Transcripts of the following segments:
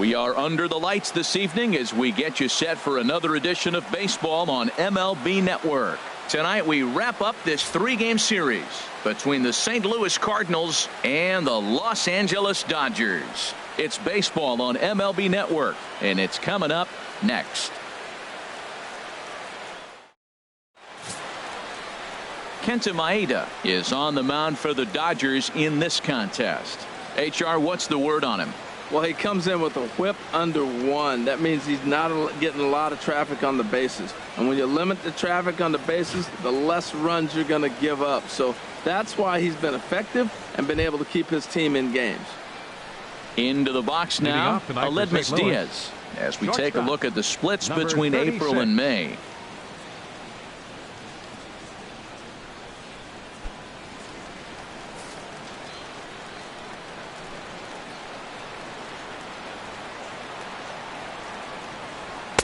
We are under the lights this evening as we get you set for another edition of baseball on MLB Network. Tonight we wrap up this 3-game series between the St. Louis Cardinals and the Los Angeles Dodgers. It's baseball on MLB Network, and it's coming up next. Kenta Maeda is on the mound for the Dodgers in this contest. HR, what's the word on him? Well, he comes in with a whip under 1. That means he's not getting a lot of traffic on the bases. And when you limit the traffic on the bases, the less runs you're going to give up. So that's why he's been effective and been able to keep his team in games. Into the box now, Aledmys Diaz, as we take a look at the splits between April and May.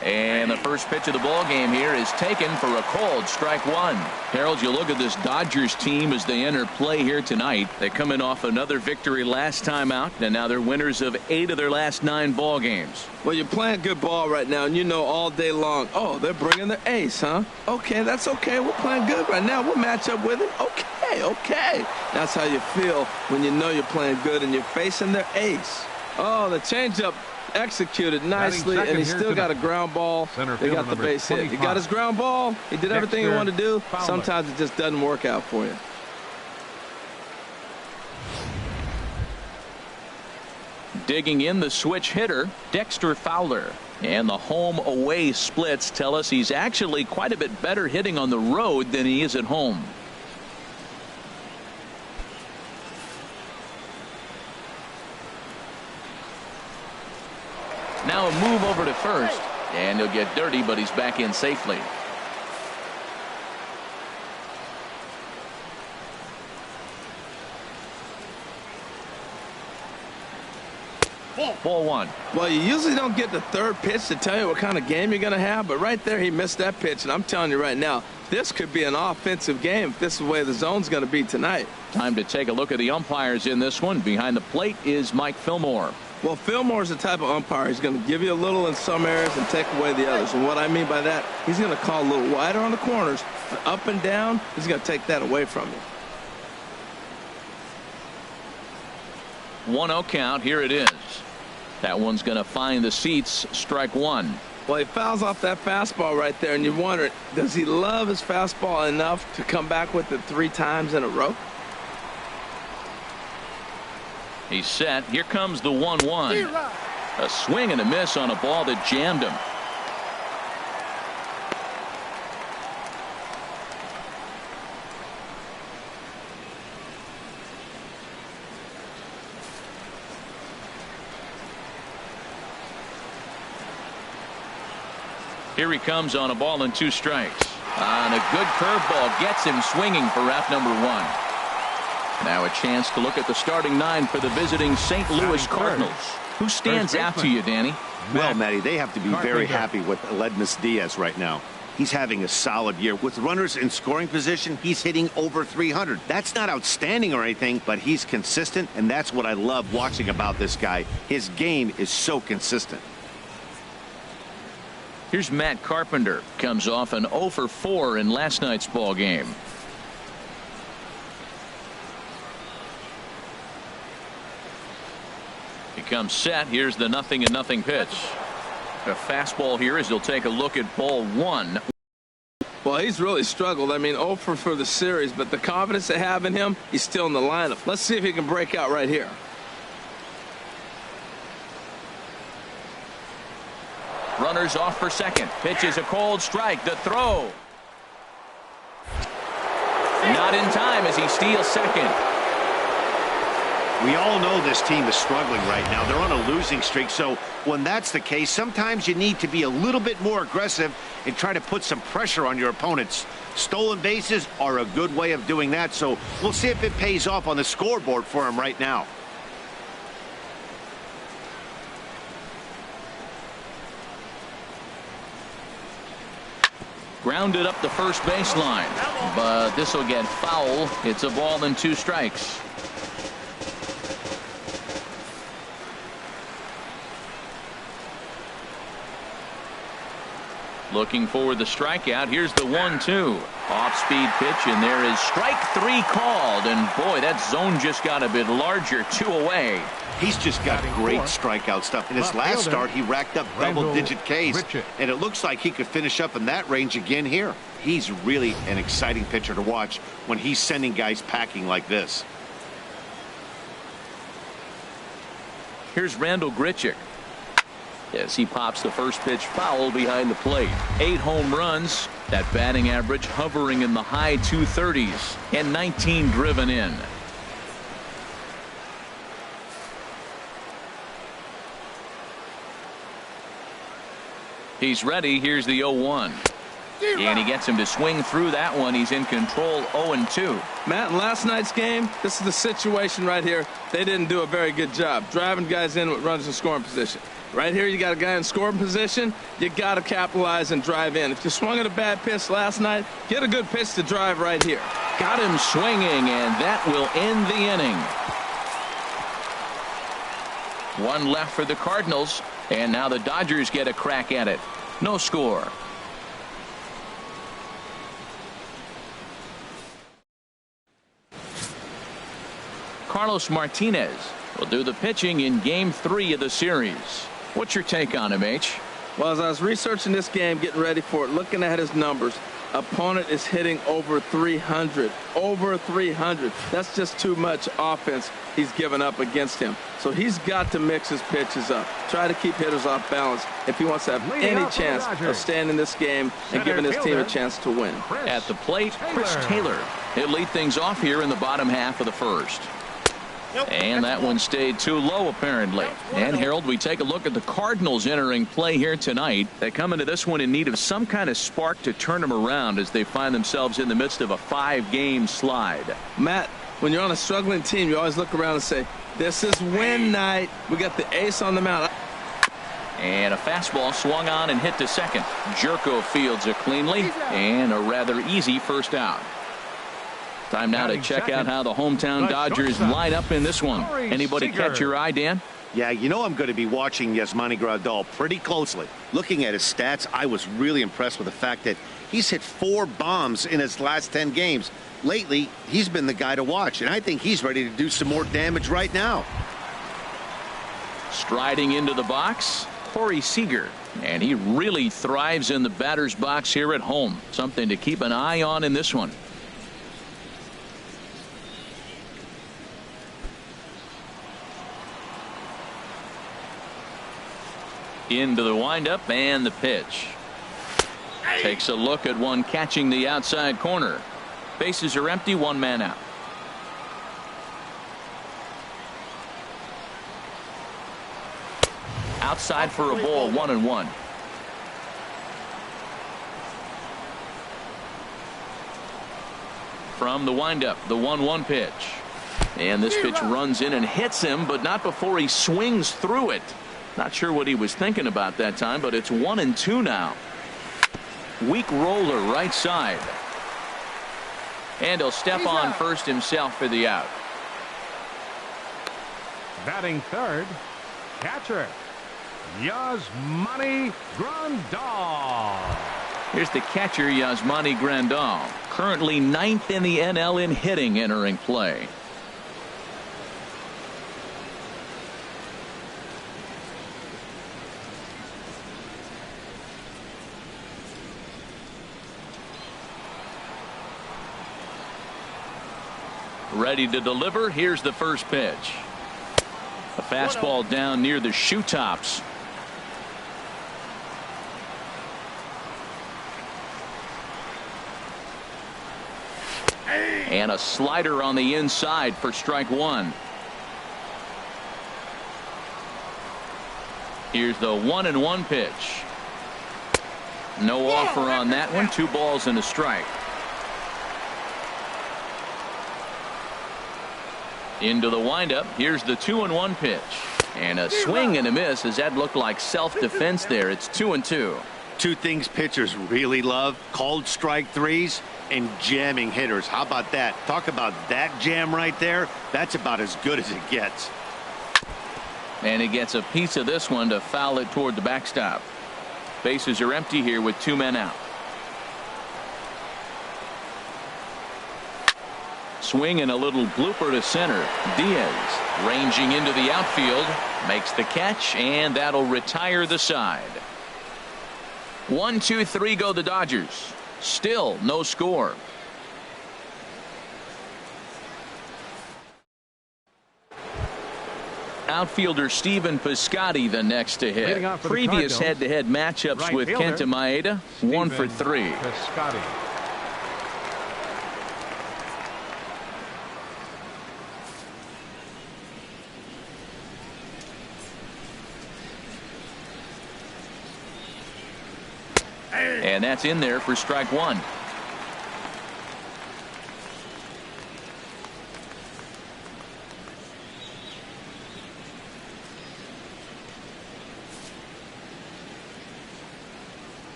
And the first pitch of the ball game here is taken for a called strike one. Harold, you look at this Dodgers team as they enter play here tonight. They come in off another victory last time out, and now they're winners of 8 of their last 9 ball games. Well, you're playing good ball right now, and you know all day long, oh, they're bringing their ace, huh? Okay, that's okay. We're playing good right now. We'll match up with him. Okay. That's how you feel when you know you're playing good and you're facing their ace. Oh, the changeup executed nicely, and he still got a ground ball. They got the base hit. He got his ground ball. He did everything he wanted to do. Sometimes it just doesn't work out for you. Digging in the switch hitter, Dexter Fowler. And the home-away splits tell us he's actually quite a bit better hitting on the road than he is at home. Now a move over to first, and he'll get dirty, but he's back in safely. Ball one. Well, you usually don't get the third pitch to tell you what kind of game you're going to have, but right there he missed that pitch, and I'm telling you right now, this could be an offensive game if this is the way the zone's going to be tonight. Time to take a look at the umpires in this one. Behind the plate is Mike Fillmore. Well, Fillmore's the type of umpire. He's going to give you a little in some areas and take away the others. And what I mean by that, he's going to call a little wider on the corners, but up and down, he's going to take that away from you. 1-0 count. Here it is. That one's going to find the seats. Strike one. Well, he fouls off that fastball right there, and you wonder, does he love his fastball enough to come back with it 3 times in a row? He's set. Here comes the 1-1. A swing and a miss on a ball that jammed him. Here he comes on a ball and 2 strikes. And a good curveball gets him swinging for out number 1. Now a chance to look at the starting 9 for the visiting St. Louis Cardinals. Who stands out to you, Danny? Well, Matty, they have to be very happy with Aledmys Diaz right now. He's having a solid year. With runners in scoring position, he's hitting over 300. That's not outstanding or anything, but he's consistent, and that's what I love watching about this guy. His game is so consistent. Here's Matt Carpenter. Comes off an 0 for 4 in last night's ball game. He comes set. Here's the 0-0 pitch. A fastball here as he'll take a look at ball 1. Well, he's really struggled. I mean, 0 for the series, but the confidence they have in him, he's still in the lineup. Let's see if he can break out right here. Runners off for second. Pitch is a cold strike. The throw. Not in time as he steals second. We all know this team is struggling right now. They're on a losing streak, so when that's the case, sometimes you need to be a little bit more aggressive and try to put some pressure on your opponents. Stolen bases are a good way of doing that, so we'll see if it pays off on the scoreboard for him right now. Grounded up the first baseline, but this will get foul. It's a ball and 2 strikes. Looking for the strikeout. Here's the 1-2. Off-speed pitch, and there is strike 3 called. And boy, that zone just got a bit larger. 2 away. He's just got great strikeout stuff. In his last start, he racked up double-digit Ks, and it looks like he could finish up in that range again here. He's really an exciting pitcher to watch when he's sending guys packing like this. Here's Randall Grichuk. As he pops the first pitch foul behind the plate. 8 home runs. That batting average hovering in the high 230s and 19 driven in. He's ready. Here's the 0-1. And he gets him to swing through that one. He's in control. 0-2. Matt, in last night's game, this is the situation right here. They didn't do a very good job driving guys in with runners in scoring position. Right here, you got a guy in scoring position. You got to capitalize and drive in. If you swung at a bad pitch last night, get a good pitch to drive right here. Got him swinging, and that will end the inning. 1 left for the Cardinals, and now the Dodgers get a crack at it. No score. Carlos Martinez will do the pitching in Game 3 of the series. What's your take on him, H? Well, as I was researching this game, getting ready for it, looking at his numbers, opponent is hitting over 300. Over 300. That's just too much offense he's given up against him. So he's got to mix his pitches up. Try to keep hitters off balance if he wants to have any chance of staying in this game and giving his team a chance to win. At the plate, Chris Taylor. He'll lead things off here in the bottom half of the first. And that one stayed too low, apparently. And, Harold, we take a look at the Cardinals entering play here tonight. They come into this one in need of some kind of spark to turn them around as they find themselves in the midst of a 5-game slide. Matt, when you're on a struggling team, you always look around and say, this is win night. We got the ace on the mound. And a fastball swung on and hit to second. Jerko fields it cleanly, and a rather easy first out. Time now to check out how the hometown Dodgers line up in this one. Anybody catch your eye, Dan? Yeah, you know I'm going to be watching Yasmani Grandal pretty closely. Looking at his stats, I was really impressed with the fact that he's hit 4 bombs in his last 10 games. Lately, he's been the guy to watch, and I think he's ready to do some more damage right now. Striding into the box, Corey Seager. And he really thrives in the batter's box here at home. Something to keep an eye on in this one. Into the windup and the pitch. Takes a look at one catching the outside corner. Bases are empty, 1 man out. Outside for a ball, 1-1. From the windup, the 1-1 pitch. And this pitch runs in and hits him, but not before he swings through it. Not sure what he was thinking about that time, but it's 1-2 now. Weak roller right side. And he'll step on first himself for the out. Batting third, catcher, Yasmani Grandal. Here's the catcher, Yasmani Grandal. Currently 9th in the NL in hitting entering play. Ready to deliver. Here's the first pitch. A fastball down near the shoe tops. And a slider on the inside for strike 1. Here's the 1-1 pitch. No offer on that one. 2 balls and a strike. Into the windup. Here's the 2-1 pitch. And a swing and a miss as that looked like self-defense there. It's 2-2. 2 things pitchers really love: called strike 3s and jamming hitters. How about that? Talk about that jam right there. That's about as good as it gets. And he gets a piece of this one to foul it toward the backstop. Bases are empty here with 2 men out. Swing and a little blooper to center. Diaz ranging into the outfield, makes the catch, and that'll retire the side. 1, 2, 3 go the Dodgers. Still no score. Outfielder Stephen Piscotty the next to hit. Previous head-to-head matchups right with fielder, Kenta Maeda, 1 for 3. Piscotty. And that's in there for strike 1.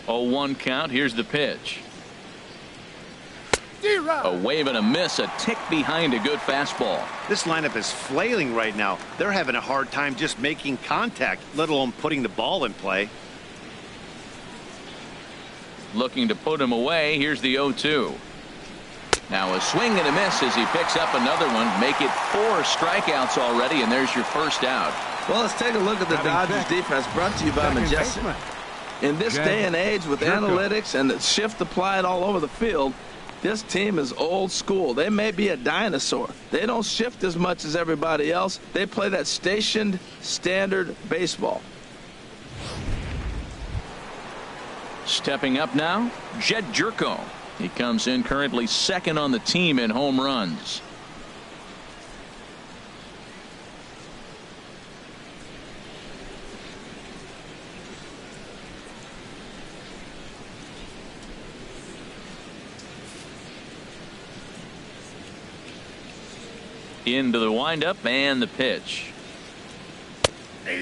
Oh, 1 count. Here's the pitch. A wave and a miss, a tick behind a good fastball. This lineup is flailing right now. They're having a hard time just making contact, let alone putting the ball in play. Looking to put him away. Here's the 0-2. Now a swing and a miss as he picks up another one. Make it 4 strikeouts already, and there's your first out. Well, let's take a look at the Dodgers defense, brought to you by Majestic. In this day and age with analytics and the shift applied all over the field, this team is old school. They may be a dinosaur. They don't shift as much as everybody else. They play that stationed standard baseball. Stepping up now, Jed Jerko. He comes in currently second on the team in home runs. Into the windup and the pitch.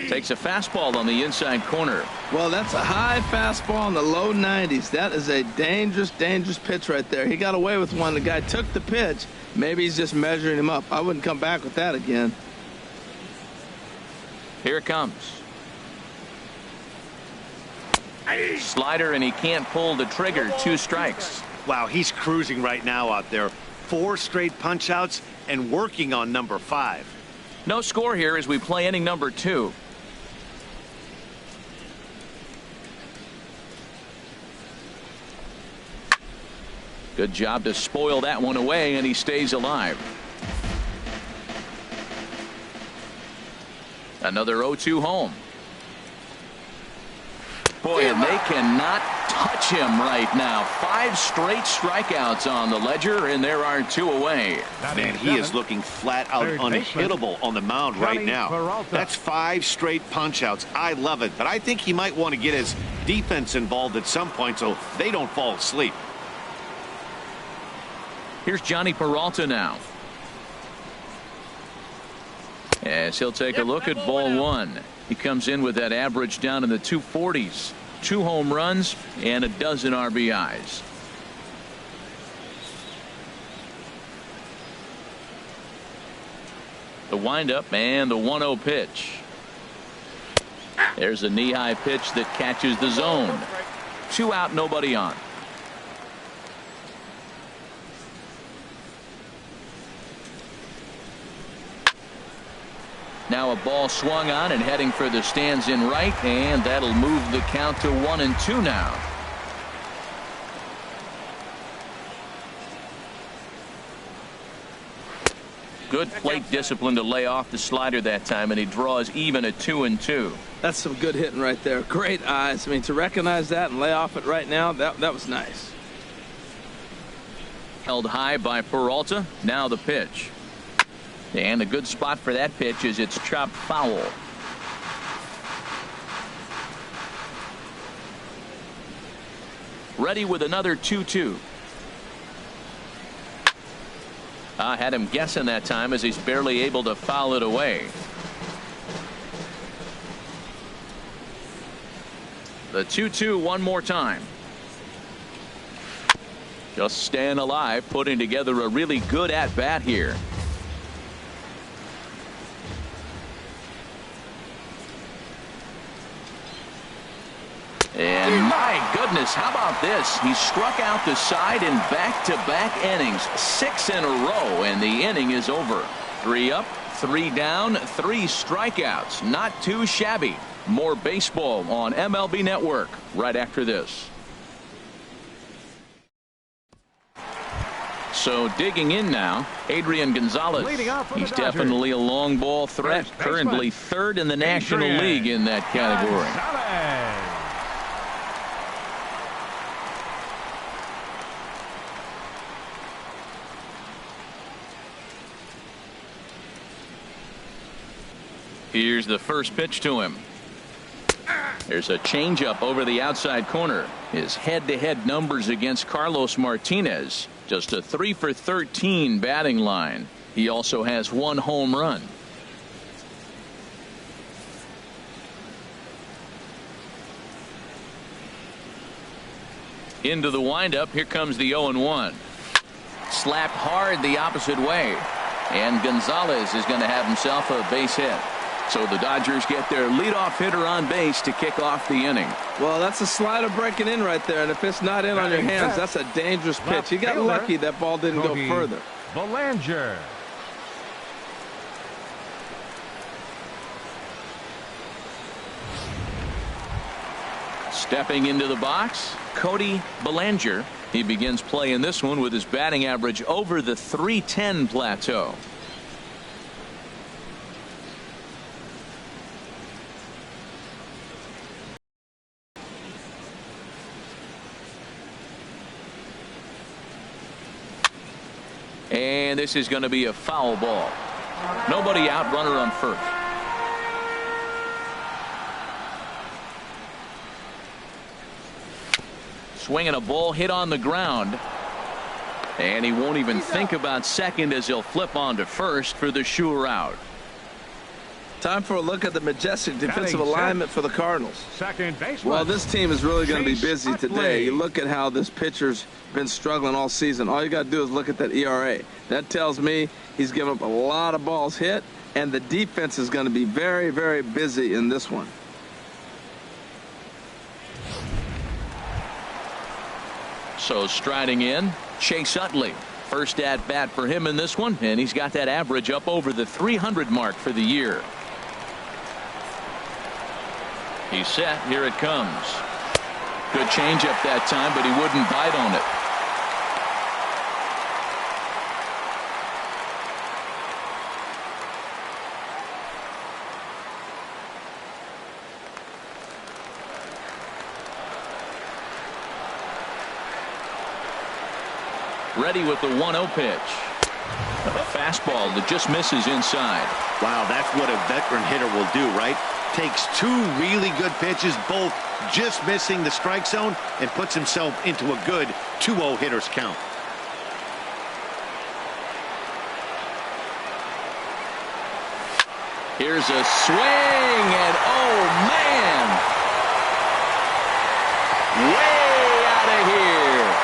Takes a fastball on the inside corner. Well, that's a high fastball in the low 90s. That is a dangerous, dangerous pitch right there. He got away with one. The guy took the pitch. Maybe he's just measuring him up. I wouldn't come back with that again. Here it comes. Slider, and he can't pull the trigger. 2 strikes. Wow, he's cruising right now out there. 4 straight punch outs and working on number 5. No score here as we play inning number 2. Good job to spoil that one away, and he stays alive. Another 0-2 home. Boy, and they cannot touch him right now. 5 straight strikeouts on the ledger, and there are 2 away. Man, he is looking flat out unhittable on the mound right now. That's 5 straight punch outs. I love it, but I think he might want to get his defense involved at some point so they don't fall asleep. Here's Johnny Peralta now. As he'll take a look at ball 1. He comes in with that average down in the 240s. 2 home runs and a dozen RBIs. The windup and the 1-0 pitch. There's a knee-high pitch that catches the zone. 2 out, nobody on. Now a ball swung on and heading for the stands in right, and that'll move the count to 1-2 now. Good plate discipline to lay off the slider that time, and he draws even at 2-2. That's some good hitting right there. Great eyes. I mean, to recognize that and lay off it right now, that was nice. Held high by Peralta. Now the pitch. And a good spot for that pitch is it's chopped foul. Ready with another 2-2. Had him guessing that time as he's barely able to foul it away. The 2-2 one more time. Just staying alive, putting together a really good at-bat here. My goodness, how about this? He struck out the side in back-to-back innings, 6 in a row, and the inning is over. 3 up, 3 down, 3 strikeouts. Not too shabby. More baseball on MLB Network right after this. So digging in now, Adrian Gonzalez. He's definitely a long ball threat. Currently 3rd in the National League in that category. Here's the first pitch to him. There's a changeup over the outside corner. His head-to-head numbers against Carlos Martinez. Just a 3 for 13 batting line. He also has 1 home run. Into the windup. Here comes the 0-1. Slapped hard the opposite way. And Gonzalez is going to have himself a base hit. So the Dodgers get their leadoff hitter on base to kick off the inning. Well, that's a slider breaking in right there, and if it's not in on your hands, that's a dangerous pitch. He got lucky that ball didn't go further. Bellinger. Stepping into the box, Cody Bellinger. He begins play in this one with his batting average over the .310 plateau. And this is going to be a foul ball. Nobody out, runner on first. Swinging a ball hit on the ground. And he won't even think about second as he'll flip on to first for the sure out. Time for a look at the majestic defensive alignment for the Cardinals. Second baseman. Well, this team is really going to be busy today. You look at how this pitcher's been struggling all season. All you got to do is look at that ERA. That tells me he's given up a lot of balls hit, and the defense is going to be very, very busy in this one. So striding in, Chase Utley. First at bat for him in this one, and he's got that average up over the 300 mark for the year. He's set. Here it comes. Good changeup that time, but he wouldn't bite on it. Ready with the 1-0 pitch. A fastball that just misses inside. Wow, that's what a veteran hitter will do, right? Takes 2 really good pitches, both just missing the strike zone, and puts himself into a good 2-0 hitter's count. Here's a swing, and oh man, way out of here.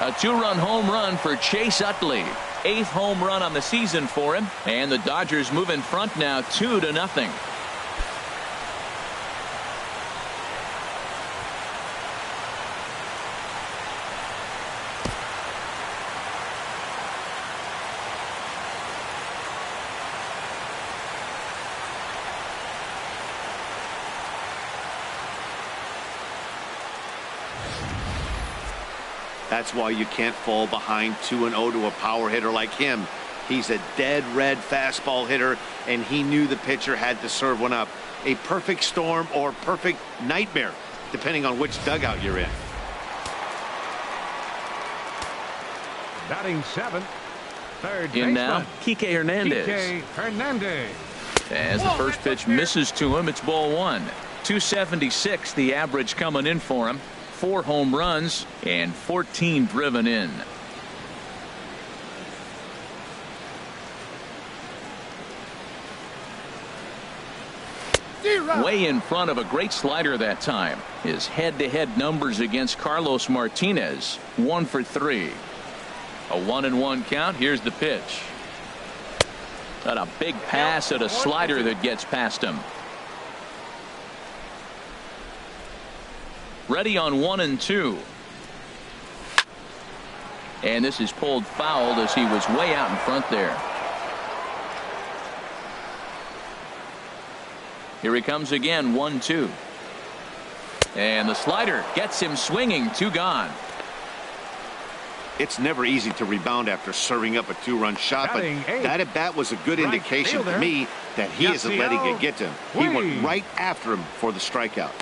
A 2-run home run for Chase Utley. 8th home run on the season for him, and the Dodgers move in front now 2-0. That's why you can't fall behind 2-0 to a power hitter like him. He's a dead red fastball hitter, and he knew the pitcher had to serve one up. A perfect storm or perfect nightmare, depending on which dugout you're in. Batting 7th, third In baseman. now, Kike Hernandez. Kike Hernandez. As the first pitch misses to him, it's ball 1. 276 the average coming in for him. 4 home runs and 14 driven in. Way in front of a great slider that time. His head-to-head numbers against Carlos Martinez, 1 for 3. A 1-1 count. Here's the pitch. And a big pass at a slider that gets past him. Ready on 1-2. And this is pulled fouled as he was way out in front there. Here he comes again, 1-2. And the slider gets him swinging, 2 gone. It's never easy to rebound after serving up a 2-run shot, but that at bat was a good indication to me that he isn't letting it get to him. He went right after him for the strikeout.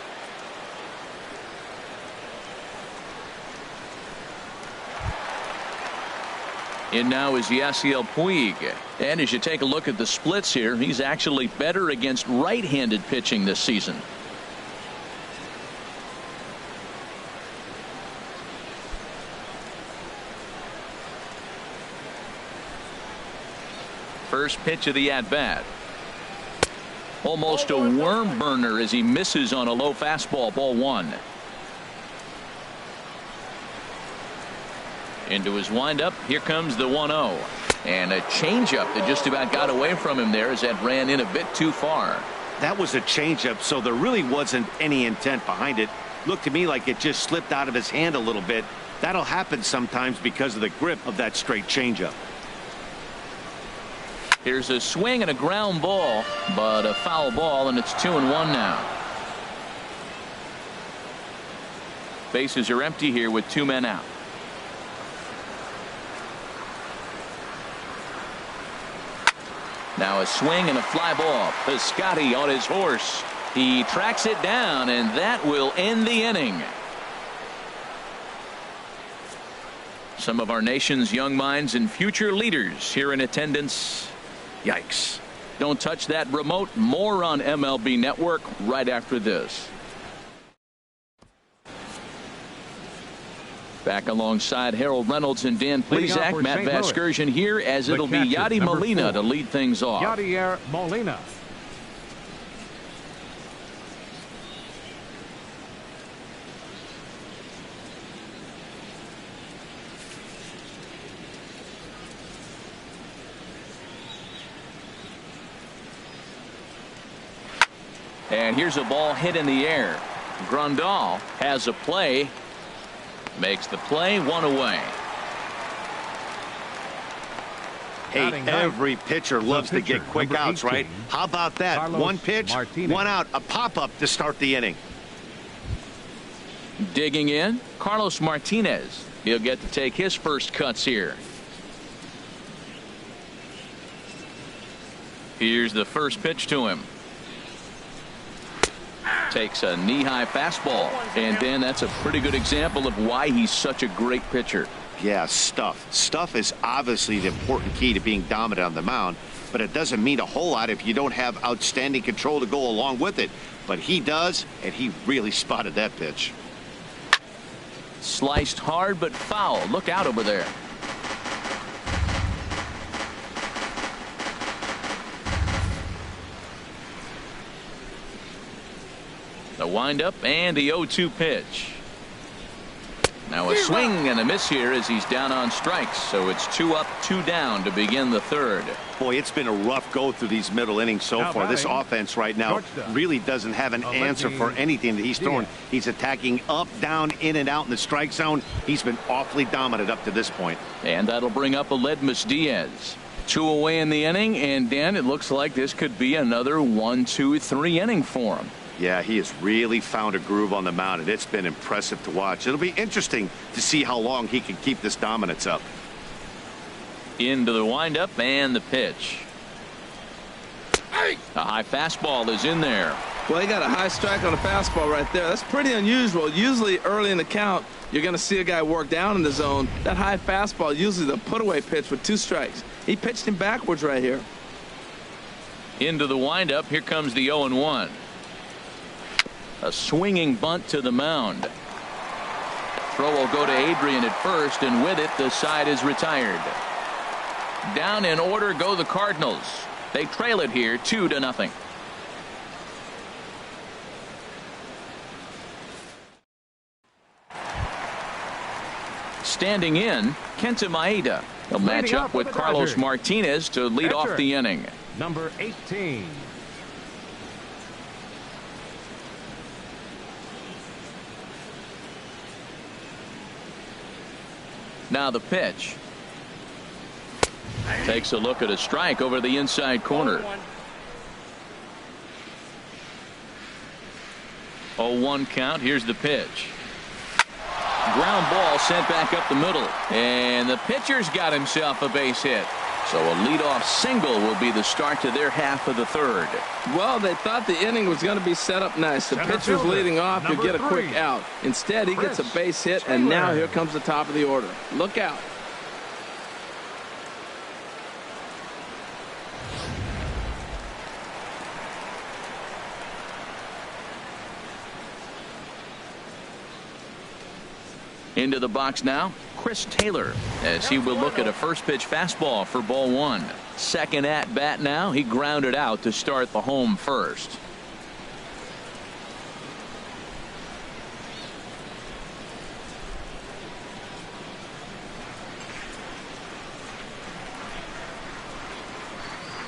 In now is Yasiel Puig. And as you take a look at the splits here, he's actually better against right-handed pitching this season. First pitch of the at-bat. Almost a worm burner as he misses on a low fastball, ball 1. Into his windup. Here comes the 1-0. And a changeup that just about got away from him there as that ran in a bit too far. That was a changeup, so there really wasn't any intent behind it. Looked to me like it just slipped out of his hand a little bit. That'll happen sometimes because of the grip of that straight changeup. Here's a swing and a ground ball, but a foul ball, and it's 2-1 now. Bases are empty here with 2 men out. Now a swing and a fly ball. Piscotty on his horse. He tracks it down, and that will end the inning. Some of our nation's young minds and future leaders here in attendance. Yikes. Don't touch that remote. More on MLB Network right after this. Back alongside Harold Reynolds and Dan Plesac, Matt Vasgersian here, as it'll be Yadi Molina to lead things off. Yadier Molina. And here's a ball hit in the air. Grandal has a play. Makes the play, 1 away. Hey, every pitcher loves to get quick outs, right? How about that? Carlos 1 pitch, Martinez. 1 out, a pop-up to start the inning. Digging in, Carlos Martinez. He'll get to take his first cuts here. Here's the first pitch to him. Takes a knee-high fastball, and then that's a pretty good example of why he's such a great pitcher. Yeah, stuff. Stuff is obviously the important key to being dominant on the mound, but it doesn't mean a whole lot if you don't have outstanding control to go along with it. But he does, and he really spotted that pitch. Sliced hard but foul. Look out over there. The windup and the 0-2 pitch. Now a swing and a miss here as he's down on strikes. So it's 2 up, 2 down to begin the 3rd. Boy, it's been a rough go through these middle innings so far. This offense right now really doesn't have an answer for anything that he's throwing. He's attacking up, down, in and out in the strike zone. He's been awfully dominant up to this point. And that'll bring up Aledmus Diaz. 2 away in the inning, and Dan, it looks like this could be another 1-2-3 inning for him. Yeah, he has really found a groove on the mound, and it's been impressive to watch. It'll be interesting to see how long he can keep this dominance up. Into the windup and the pitch. A high fastball is in there. Well, he got a high strike on a fastball right there. That's pretty unusual. Usually early in the count, you're going to see a guy work down in the zone. That high fastball, usually the put-away pitch with 2 strikes. He pitched him backwards right here. Into the windup. Here comes the 0-1. A swinging bunt to the mound. Throw will go to Adrian at first, and with it, the side is retired. Down in order go the Cardinals. They trail it here 2-0. standing in, Kenta Maeda. He'll match up with Carlos Martinez to lead off the inning. Number 18. Now the pitch. Takes a look at a strike over the inside corner. 0-1 count. Here's the pitch. Ground ball sent back up the middle. And the pitcher's got himself a base hit. So a leadoff single will be the start to their half of the third. Well, they thought the inning was going to be set up nice. The pitcher's leading off to get a quick out. Instead, he gets a base hit, and now here comes the top of the order. Look out. Into the box now, Chris Taylor, as he will look at a first pitch fastball for ball one. Second at bat now. He grounded out to start the home first.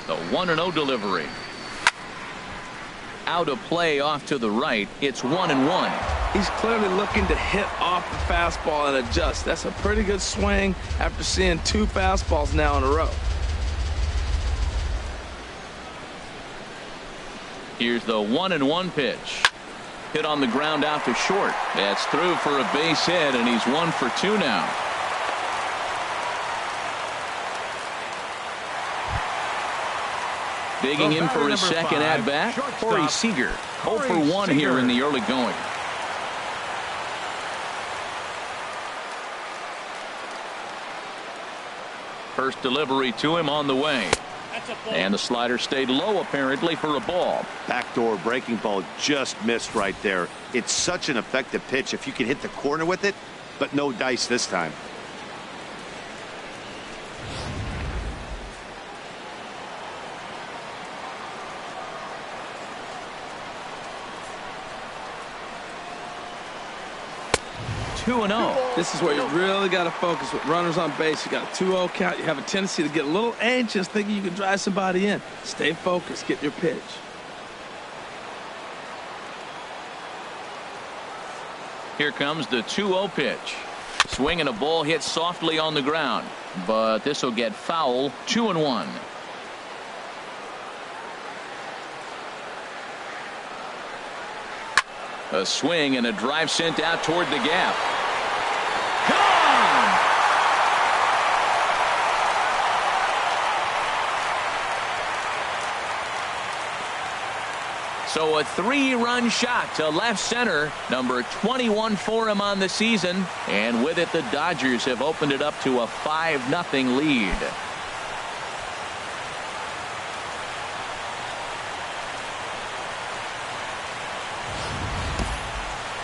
The 1-0 delivery. Out of play off to the right. It's 1-1. He's clearly looking to hit off the fastball and adjust. That's a pretty good swing after seeing two fastballs now in a row. Here's the 1-1 pitch. Hit on the ground out to short. That's through for a base hit, and he's 1 for 2 now. Digging in for his second at bat, Corey Seager. 0 for 1 here in the early going. First delivery to him on the way. And the slider stayed low apparently for a ball. Backdoor breaking ball just missed right there. It's such an effective pitch if you can hit the corner with it, but no dice this time. This is where you really got to focus with runners on base. You got a 2-0 count. You have a tendency to get a little anxious thinking you can drive somebody in. Stay focused. Get your pitch. Here comes the 2-0 pitch. Swing and a ball hit softly on the ground, but this will get foul. 2-1. A swing and a drive sent out toward the gap. Gone! So a 3-run shot to left center. Number 21 for him on the season. And with it, the Dodgers have opened it up to a 5-0 lead.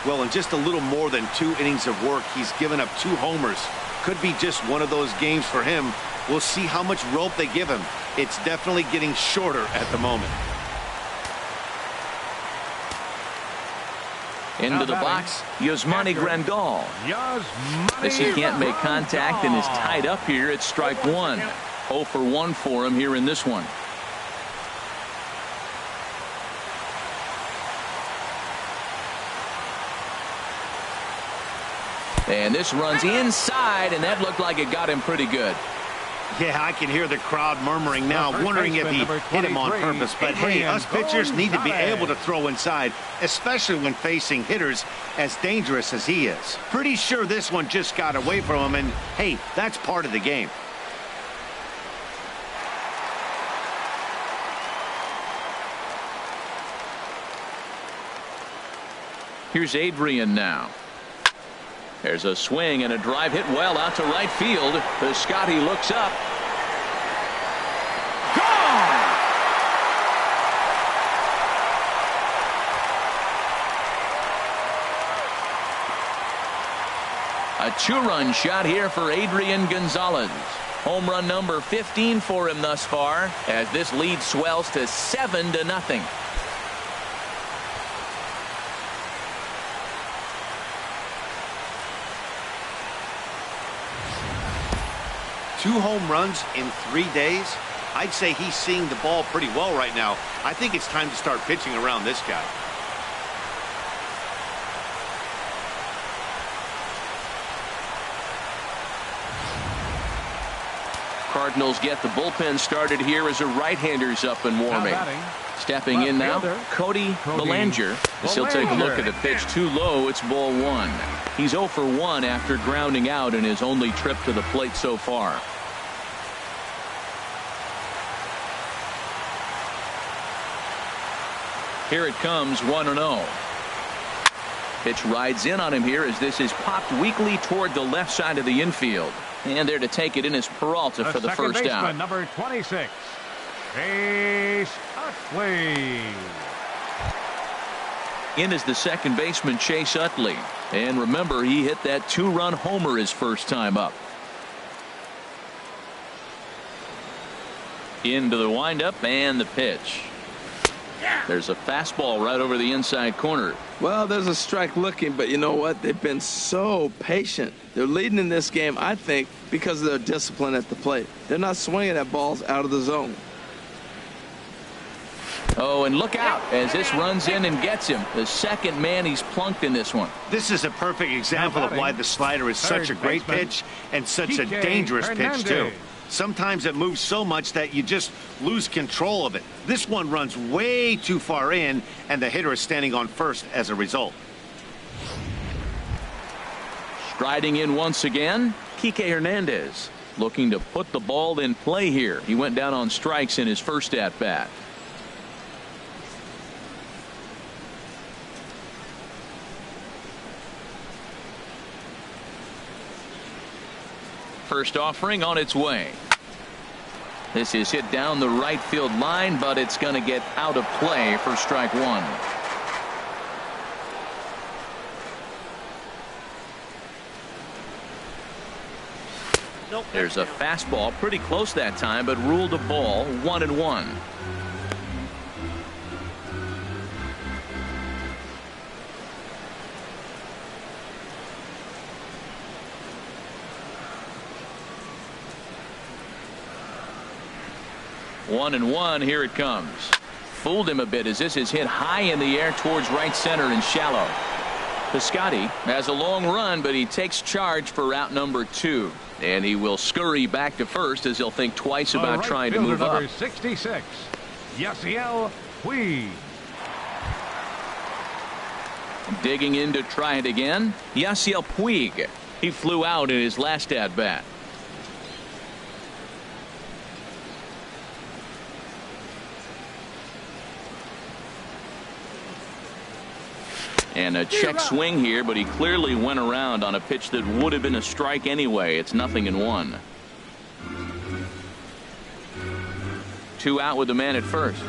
Well, in just a little more than 2 innings of work, he's given up 2 homers. Could be just one of those games for him. We'll see how much rope they give him. It's definitely getting shorter at the moment. Into the box, Yasmani Grandal. This he can't make contact and is tied up here at strike 1. 0 for 1 for him here in this one. And this runs inside, and that looked like it got him pretty good. Yeah, I can hear the crowd murmuring now, wondering if he hit him on purpose. But hey, us pitchers need to be able to throw inside, especially when facing hitters as dangerous as he is. Pretty sure this one just got away from him, and hey, that's part of the game. Here's Adrian now. There's a swing and a drive hit well out to right field. Piscotty looks up. Gone! A 2-run shot here for Adrian Gonzalez. Home run number 15 for him thus far, as this lead swells to 7-0. 2 home runs in 3 days. I'd say he's seeing the ball pretty well right now. I think it's time to start pitching around this guy. Cardinals get the bullpen started here as a right-hander's up and warming. Stepping in now, Cody Bellinger. As he'll take a look at the pitch too low, it's ball 1. He's 0 for 1 after grounding out in his only trip to the plate so far. Here it comes, 1-0. Pitch rides in on him here as this is popped weakly toward the left side of the infield. And there to take it in is Peralta for the first out. Number 26, Chase Utley. In is the second baseman, Chase Utley. And remember, he hit that 2-run homer his first time up. Into the windup and the pitch. There's a fastball right over the inside corner. Well, there's a strike looking, but you know what? They've been so patient. They're leading in this game, I think, because of their discipline at the plate. They're not swinging at balls out of the zone. Oh, and look out as this runs in and gets him. The second man he's plunked in this one. This is a perfect example of why the slider is such a great pitch and such a dangerous pitch, too. Sometimes it moves so much that you just lose control of it. This one runs way too far in, and the hitter is standing on first as a result. Striding in once again, Kike Hernandez looking to put the ball in play here. He went down on strikes in his first at-bat. First offering on its way. This is hit down the right field line, but it's going to get out of play for strike 1. There's a fastball pretty close that time, but ruled a ball, 1-1. One and one. Here it comes. Fooled him a bit as this is hit high in the air towards right center and shallow. Piscotty has a long run, but he takes charge for route number 2. And he will scurry back to first as he'll think twice about trying to move up. Number 66, STL. Digging in to try it again, Yasiel Puig. He flew out in his last at-bat. And a check swing here, but he clearly went around on a pitch that would have been a strike anyway. It's 0-1. 2 out with the man at first.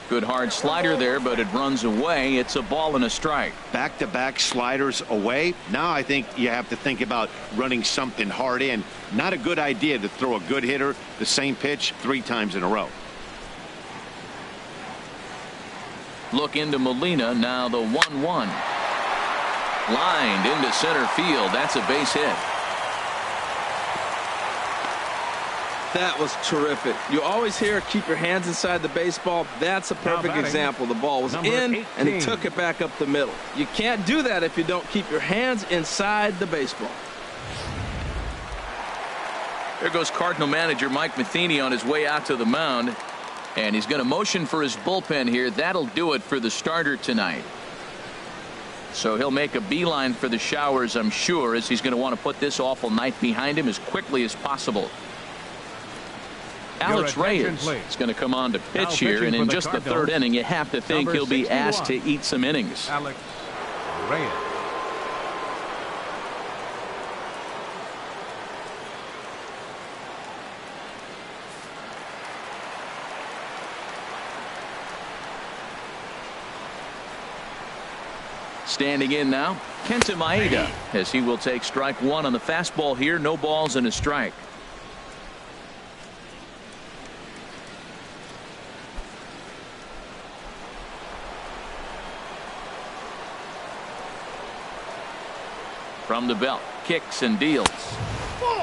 Good hard slider there, but it runs away. It's a ball and a strike. Back-to-back sliders away. Now I think you have to think about running something hard in. Not a good idea to throw a good hitter the same pitch 3 times in a row. Look into Molina. Now the 1-1. Lined into center field. That's a base hit. That was terrific. You always hear keep your hands inside the baseball. That's a perfect example. The ball was in 18. And he took it back up the middle. You can't do that if you don't keep your hands inside the baseball. There goes Cardinal manager Mike Matheny on his way out to the mound. And he's going to motion for his bullpen here. That'll do it for the starter tonight. So he'll make a beeline for the showers, I'm sure, as he's going to want to put this awful night behind him as quickly as possible. Alex Reyes is going to come on to pitch here, and in just the 3rd inning, you have to think he'll be asked to eat some innings. Alex Reyes. Standing in now, Kenta Maeda, as he will take strike 1 on the fastball here. No balls and a strike. From the belt, kicks and deals.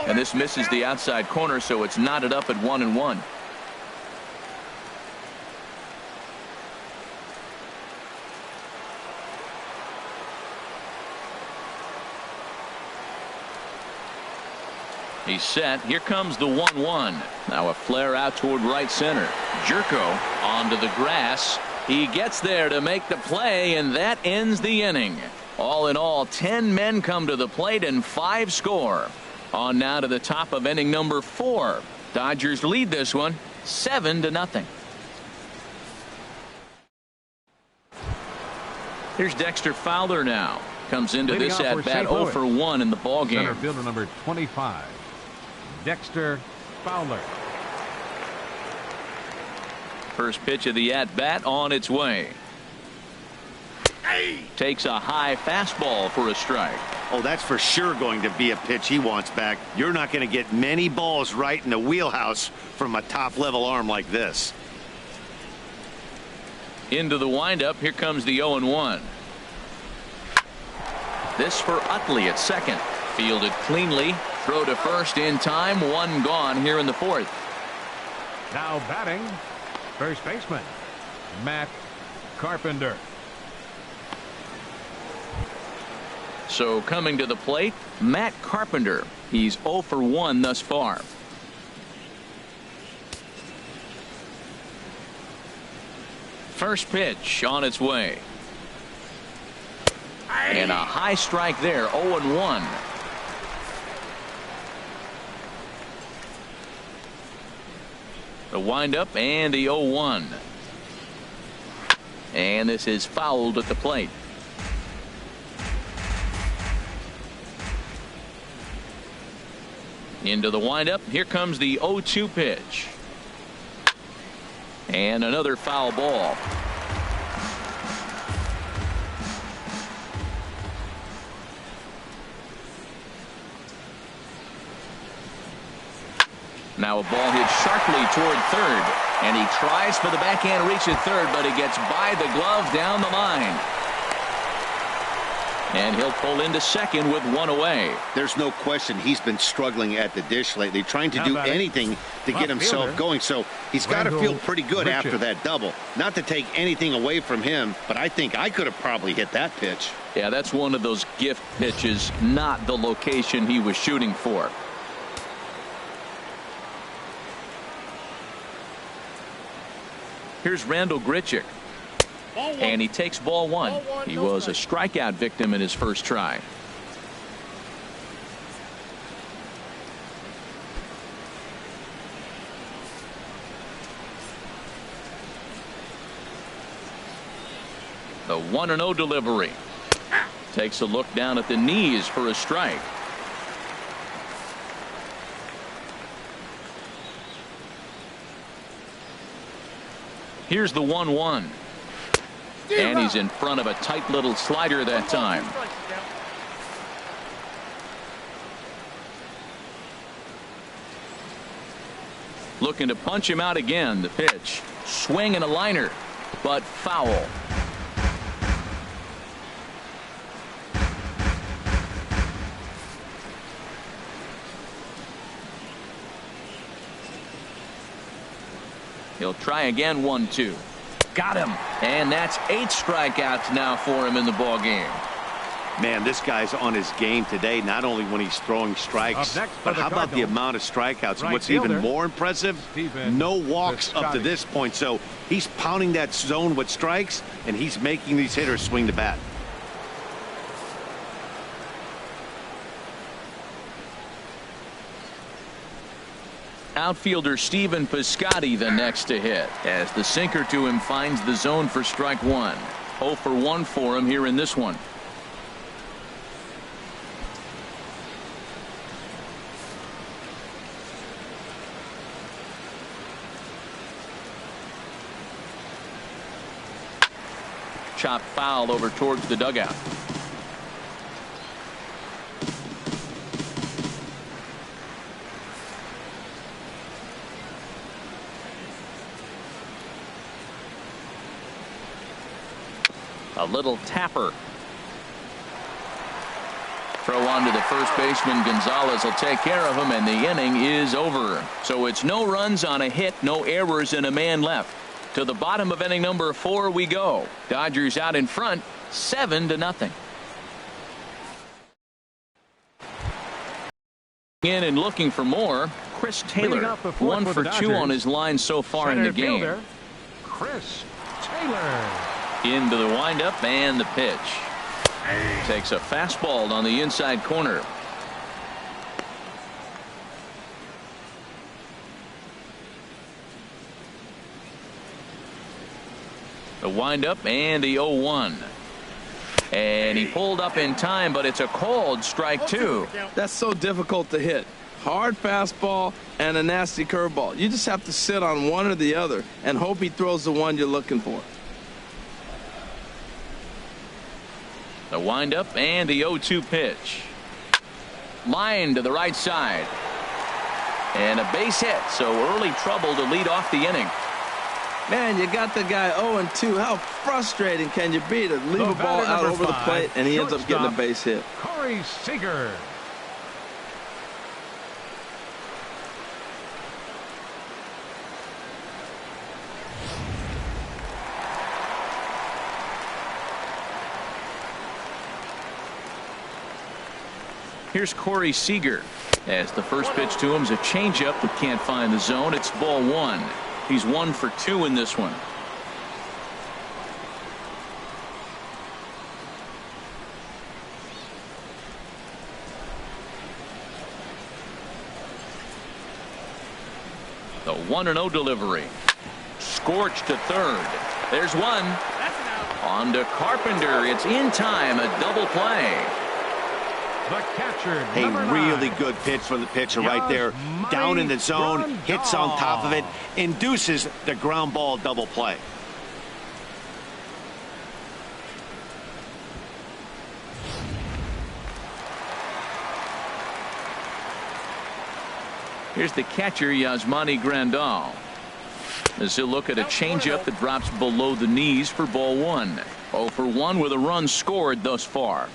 And this misses the outside corner, so it's knotted up at 1-1. He's set. Here comes the 1-1. Now a flare out toward right center. Jerko onto the grass. He gets there to make the play, and that ends the inning. All in all, 10 men come to the plate and 5 score. On now to the top of inning number 4. Dodgers lead this one 7-0. Here's Dexter Fowler now. Comes into Leading this off for at bat St. 0 for 1 in the ball game. Center fielder number 25, Dexter Fowler. First pitch of the at bat on its way. Takes a high fastball for a strike. Oh, that's for sure going to be a pitch he wants back. You're not going to get many balls right in the wheelhouse from a top level arm like this. Into the windup. Here comes the 0-1. This for Utley at second. Fielded cleanly. Throw to first in time. 1 gone here in the 4th. Now batting, first baseman Matt Carpenter. So coming to the plate, Matt Carpenter. He's 0 for 1 thus far. First pitch on its way. And a high strike there. 0-1. The windup and the 0-1. And this is fouled at the plate. Into the windup. Here comes the 0-2 pitch. And another foul ball. Now a ball hit sharply toward third. And he tries for the backhand reach at third, but he gets by the glove down the line. And he'll pull into second with 1 away. There's no question he's been struggling at the dish lately, trying to do anything to get himself going. So he's got to feel pretty good after that double. Not to take anything away from him, but I think I could have probably hit that pitch. Yeah, that's one of those gift pitches, not the location he was shooting for. Here's Randall Grichuk. And he takes ball 1. He was a strikeout victim in his first try. The 1-0 delivery. Takes a look down at the knees for a strike. Here's the 1-1. And he's in front of a tight little slider that time. Looking to punch him out again. The pitch. Swing and a liner. But foul. He'll try again. 1-2. Got him. And that's 8 strikeouts now for him in the ball game. Man, this guy's on his game today, not only when he's throwing strikes, but how about the amount of strikeouts? Right What's fielder, even more impressive, no walks up to this point. So he's pounding that zone with strikes, and he's making these hitters swing the bat. Outfielder Stephen Piscotty the next to hit, as the sinker to him finds the zone for strike 1. 0 for 1 for him here in this one. Chop foul over towards the dugout. A little tapper. Throw on to the first baseman. Gonzalez will take care of him, and the inning is over. So it's no runs on a hit, no errors, and a man left. To the bottom of inning number 4 we go. Dodgers out in front, 7-0. In and looking for more, Chris Taylor, 1 for 2 on his line so far in the game. Fielder, Chris Taylor. Into the windup and the pitch. Takes a fastball on the inside corner. The windup and the 0-1. And he pulled up in time, but it's a called strike 2. That's so difficult to hit. Hard fastball and a nasty curveball. You just have to sit on one or the other and hope he throws the one you're looking for. The windup and the 0-2 pitch. Line to the right side. And a base hit, so early trouble to lead off the inning. Man, you got the guy 0-2. How frustrating can you be to leave a ball out over the plate and he ends up getting a base hit? Corey Seager. Here's Corey Seager. As the first pitch to him is a changeup that can't find the zone. It's ball 1. He's 1 for 2 in this one. The 1-0 delivery. Scorched to third. There's one. On to Carpenter. It's in time. A double play. The catcher, A really good pitch from the pitcher right there. Down in the zone, hits on top of it, induces the ground ball double play. Here's the catcher, Yasmani Grandal. As he'll look at a changeup that drops below the knees for ball 1. 0 for 1 with a run scored thus far.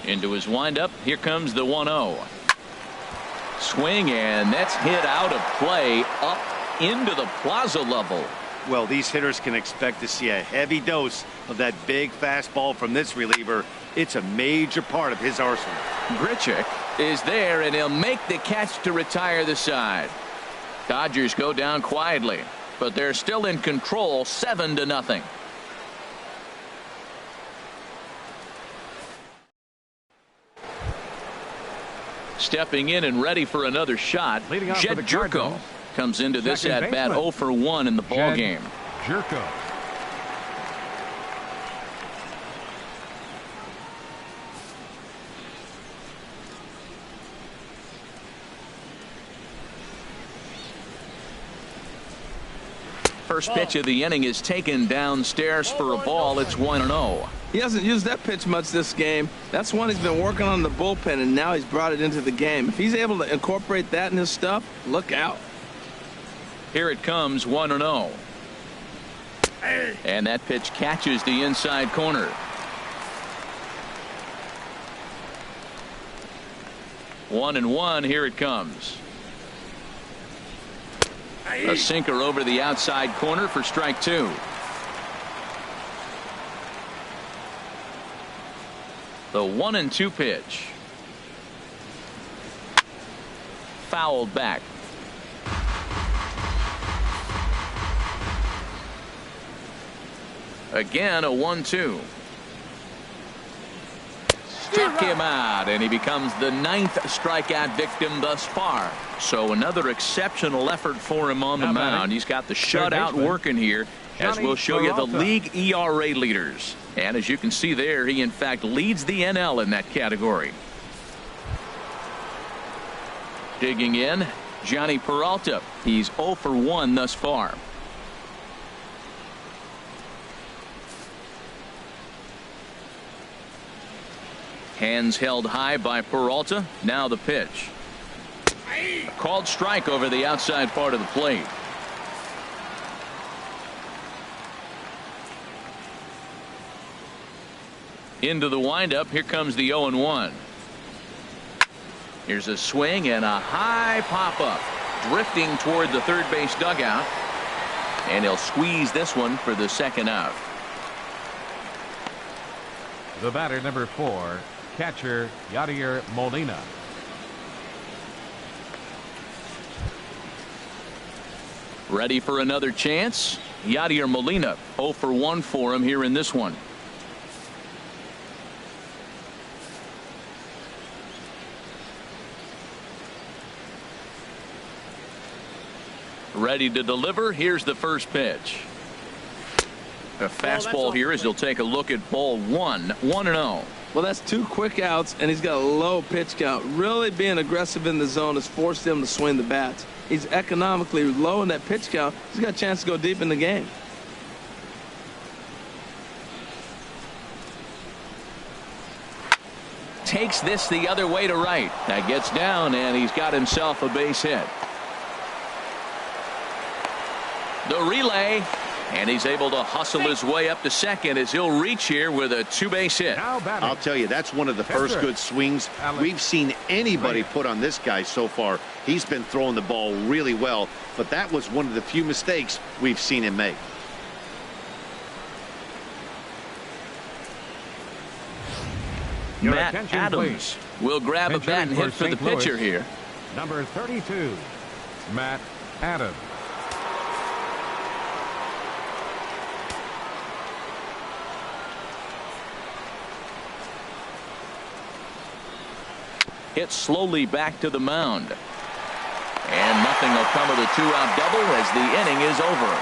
Into his windup. Here comes the 1-0. Swing, and that's hit out of play up into the plaza level. Well, these hitters can expect to see a heavy dose of that big fastball from this reliever. It's a major part of his arsenal. Grichuk is there, and he'll make the catch to retire the side. Dodgers go down quietly, but they're still in control, 7-0. Stepping in and ready for another shot, Jed Jerko comes into this at bat 0 for 1 in the ball game. Jerko. First pitch of the inning is taken downstairs for a ball. It's 1-0. He hasn't used that pitch much this game. That's one he's been working on the bullpen, and now he's brought it into the game. If he's able to incorporate that in his stuff, look out. Here it comes, 1-0. And that pitch catches the inside corner. 1-1. Here it comes. A sinker over the outside corner for strike 2. The 1-2 pitch. Fouled back. Again, a 1-2. Struck him out, and he becomes the 9th strikeout victim thus far. So another exceptional effort for him on the mound. He's got the shutout working here, as we'll show you the league ERA leaders. And as you can see there, he in fact leads the NL in that category. Digging in, Johnny Peralta. He's 0 for 1 thus far. Hands held high by Peralta. Now the pitch. A called strike over the outside part of the plate. Into the windup. Here comes the 0-1. Here's a swing and a high pop up, drifting toward the third base dugout, and he'll squeeze this one for the second out. The batter, number 4, catcher Yadier Molina. Ready for another chance. Yadier Molina 0 for 1 for him here in this one. Ready to deliver. Here's the first pitch. A fastball here as he'll take a look at ball 1. 1-0. Well, that's 2 quick outs, and he's got a low pitch count. Really being aggressive in the zone has forced him to swing the bats. He's economically low in that pitch count. He's got a chance to go deep in the game. Takes this the other way to right. That gets down, and he's got himself a base hit. The relay, and he's able to hustle his way up to second as he'll reach here with a 2-base hit. I'll tell you, that's one of the first good swings we've seen anybody put on this guy so far. He's been throwing the ball really well, but that was one of the few mistakes we've seen him make. Matt Adams will grab a bat and hit for the pitcher here. Number 32, Matt Adams. Hit slowly back to the mound. And nothing will come of the 2-out double as the inning is over.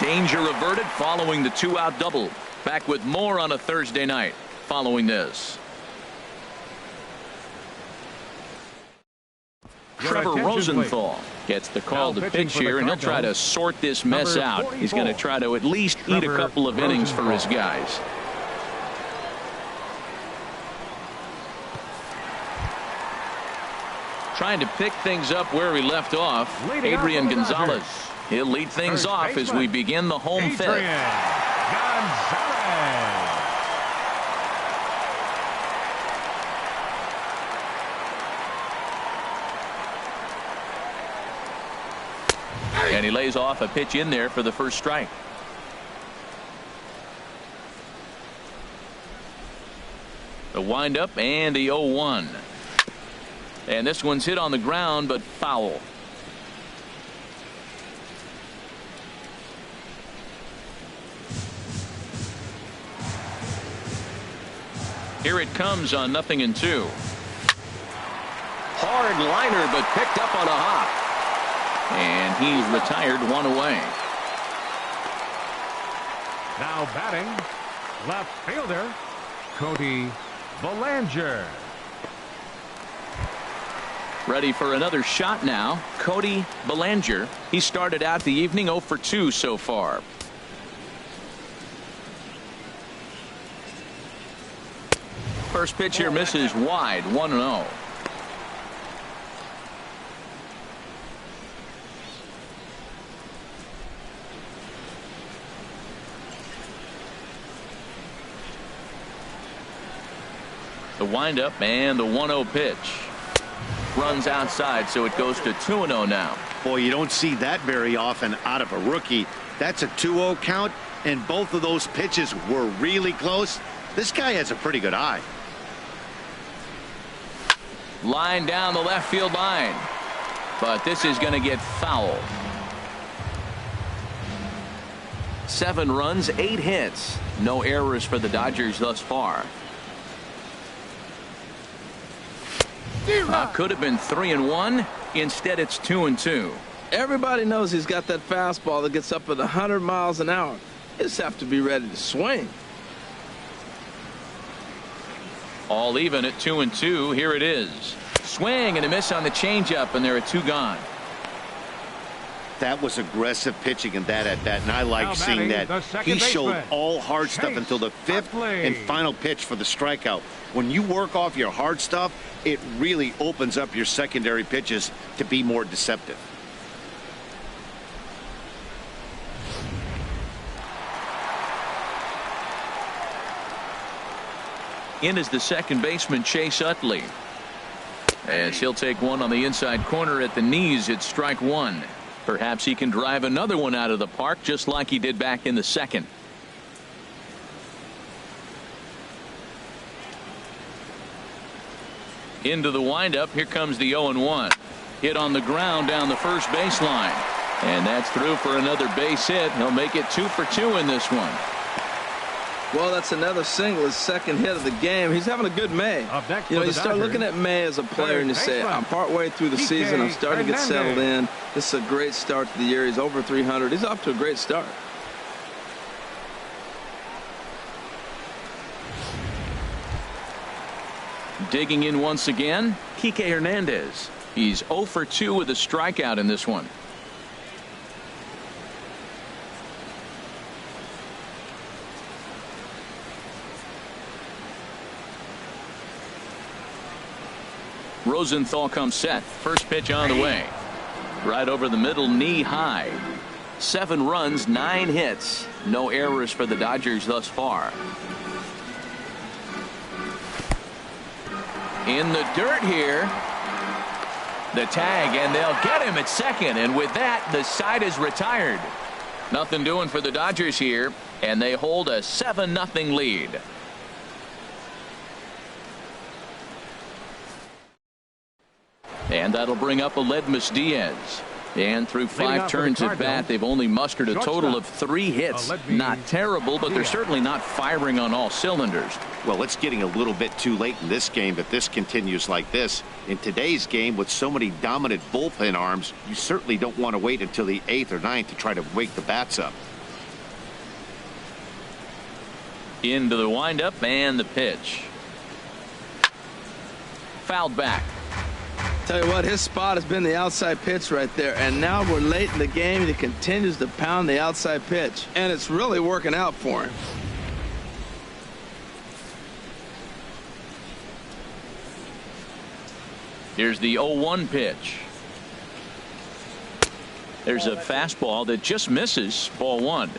Danger averted following the 2-out double. Back with more on a Thursday night following this. Trevor Rosenthal gets the call to pitch here, and he'll try to sort this mess out. He's going to try to at least eat a couple of innings for his guys. Trying to pick things up where he left off. Adrian Gonzalez. He'll lead things off as we begin the home fifth. And he lays off a pitch in there for the first strike. The windup and the 0-1. And this one's hit on the ground, but foul. Here it comes on 0-2. Hard liner, but picked up on a hop. And he's retired 1 away. Now batting, left fielder, Cody Bellinger. Ready for another shot now. Cody Bellinger. He started out the evening 0 for 2 so far. First pitch here misses wide. 1-0. The windup and the 1-0 pitch. Runs outside, so it goes to 2-0 now. Boy, you don't see that very often out of a rookie. That's a 2-0 count, and both of those pitches were really close. This guy has a pretty good eye. Line down the left field line, but this is going to get fouled. 7 runs, 8 hits. No errors for the Dodgers thus far. Could have been 3-1. Instead, it's 2-2. Everybody knows he's got that fastball that gets up at 100 miles an hour. You just have to be ready to swing. All even at 2-2. Here it is. Swing and a miss on the changeup, and there are 2 gone. That was aggressive pitching in that at bat, and I like seeing that. He showed all hard stuff until the 5th and final pitch for the strikeout. When you work off your hard stuff, it really opens up your secondary pitches to be more deceptive. In is the second baseman, Chase Utley. As he'll take one on the inside corner at the knees, it's strike one. Perhaps he can drive another one out of the park just like he did back in the second. Into the windup. Here comes the 0-1. Hit on the ground down the first baseline. And that's through for another base hit. He'll make it 2 for 2 in this one. Well, that's another single, his second hit of the game. He's having a good May. You know, you start looking at May as a player and you say, I'm partway through the season. I'm starting to get settled in. This is a great start to the year. He's over 300. He's off to a great start. Digging in once again, Kike Hernandez. He's 0 for 2 with a strikeout in this one. Rosenthal comes set. First pitch on the way. Right over the middle, knee high. 7 runs, 9 hits. No errors for the Dodgers thus far. In the dirt here. The tag, and they'll get him at second. And with that, the side is retired. Nothing doing for the Dodgers here, and they hold a 7-0 lead. And that'll bring up Aledmys Diaz. And through 5 turns at bat, they've only mustered a total of 3 hits. Not terrible, but they're certainly not firing on all cylinders. Well, it's getting a little bit too late in this game if this continues like this. In today's game, with so many dominant bullpen arms, you certainly don't want to wait until the 8th or 9th to try to wake the bats up. Into the windup and the pitch. Fouled back. Tell you what, his spot has been the outside pitch right there, and now we're late in the game and he continues to pound the outside pitch, and it's really working out for him. Here's the 0-1 pitch. There's a fastball that just misses. Ball 1.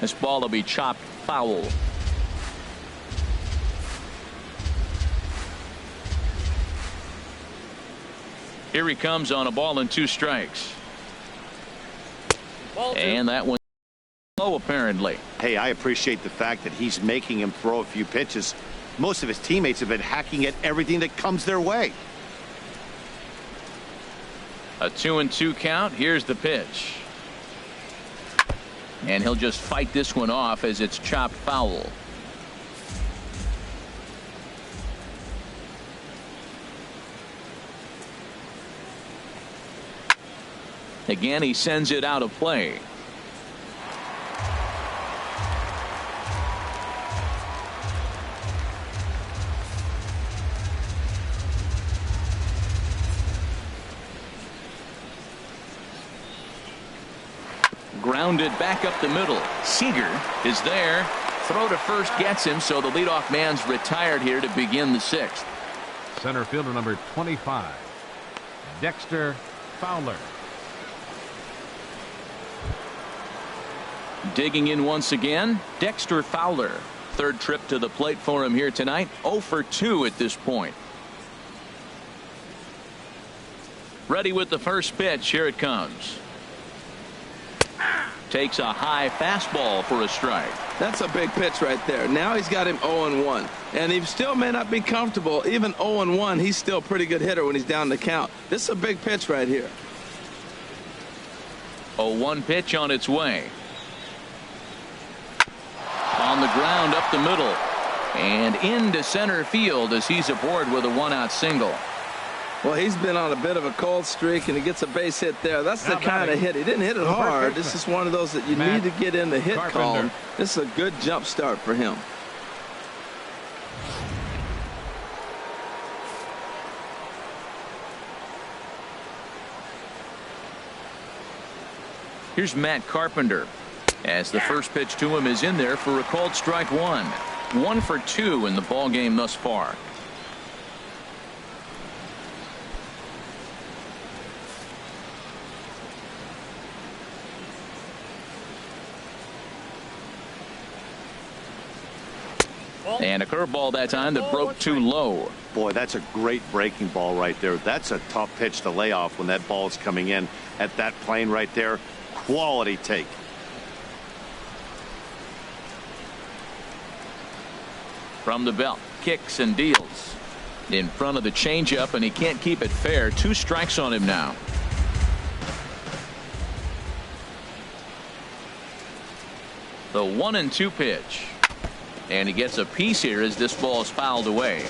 This ball will be chopped foul. Here he comes on a ball and 2 strikes. And that one low apparently. Hey, I appreciate the fact that he's making him throw a few pitches. Most of his teammates have been hacking at everything that comes their way. A 2-2 count. Here's the pitch. And he'll just fight this one off as it's chopped foul. Again, he sends it out of play. Grounded back up the middle. Seager is there. Throw to first gets him, so the leadoff man's retired here to begin the 6th. Center fielder number 25, Dexter Fowler. Digging in once again, Dexter Fowler. Third trip to the plate for him here tonight. 0 for 2 at this point. Ready with the first pitch. Here it comes. Takes a high fastball for a strike. That's a big pitch right there. Now he's got him 0-1. And he still may not be comfortable. Even 0-1, he's still a pretty good hitter when he's down the count. This is a big pitch right here. 0-1 pitch on its way. On the ground up the middle. And into center field as he's aboard with a 1-out single. Well, he's been on a bit of a cold streak, and he gets a base hit there. That's the kind of hit. He didn't hit it hard. This is one of those that you need to get in the hit column. This is a good jump start for him. Here's Matt Carpenter as the first pitch to him is in there for a called strike 1. 1 for 2 in the ball game thus far. And a curveball that time that broke too low. Boy, that's a great breaking ball right there. That's a tough pitch to lay off when that ball is coming in at that plane right there. Quality take. From the belt, kicks and deals. In front of the changeup, and he can't keep it fair. 2 strikes on him now. The 1-2 pitch. And he gets a piece here as this ball is fouled away.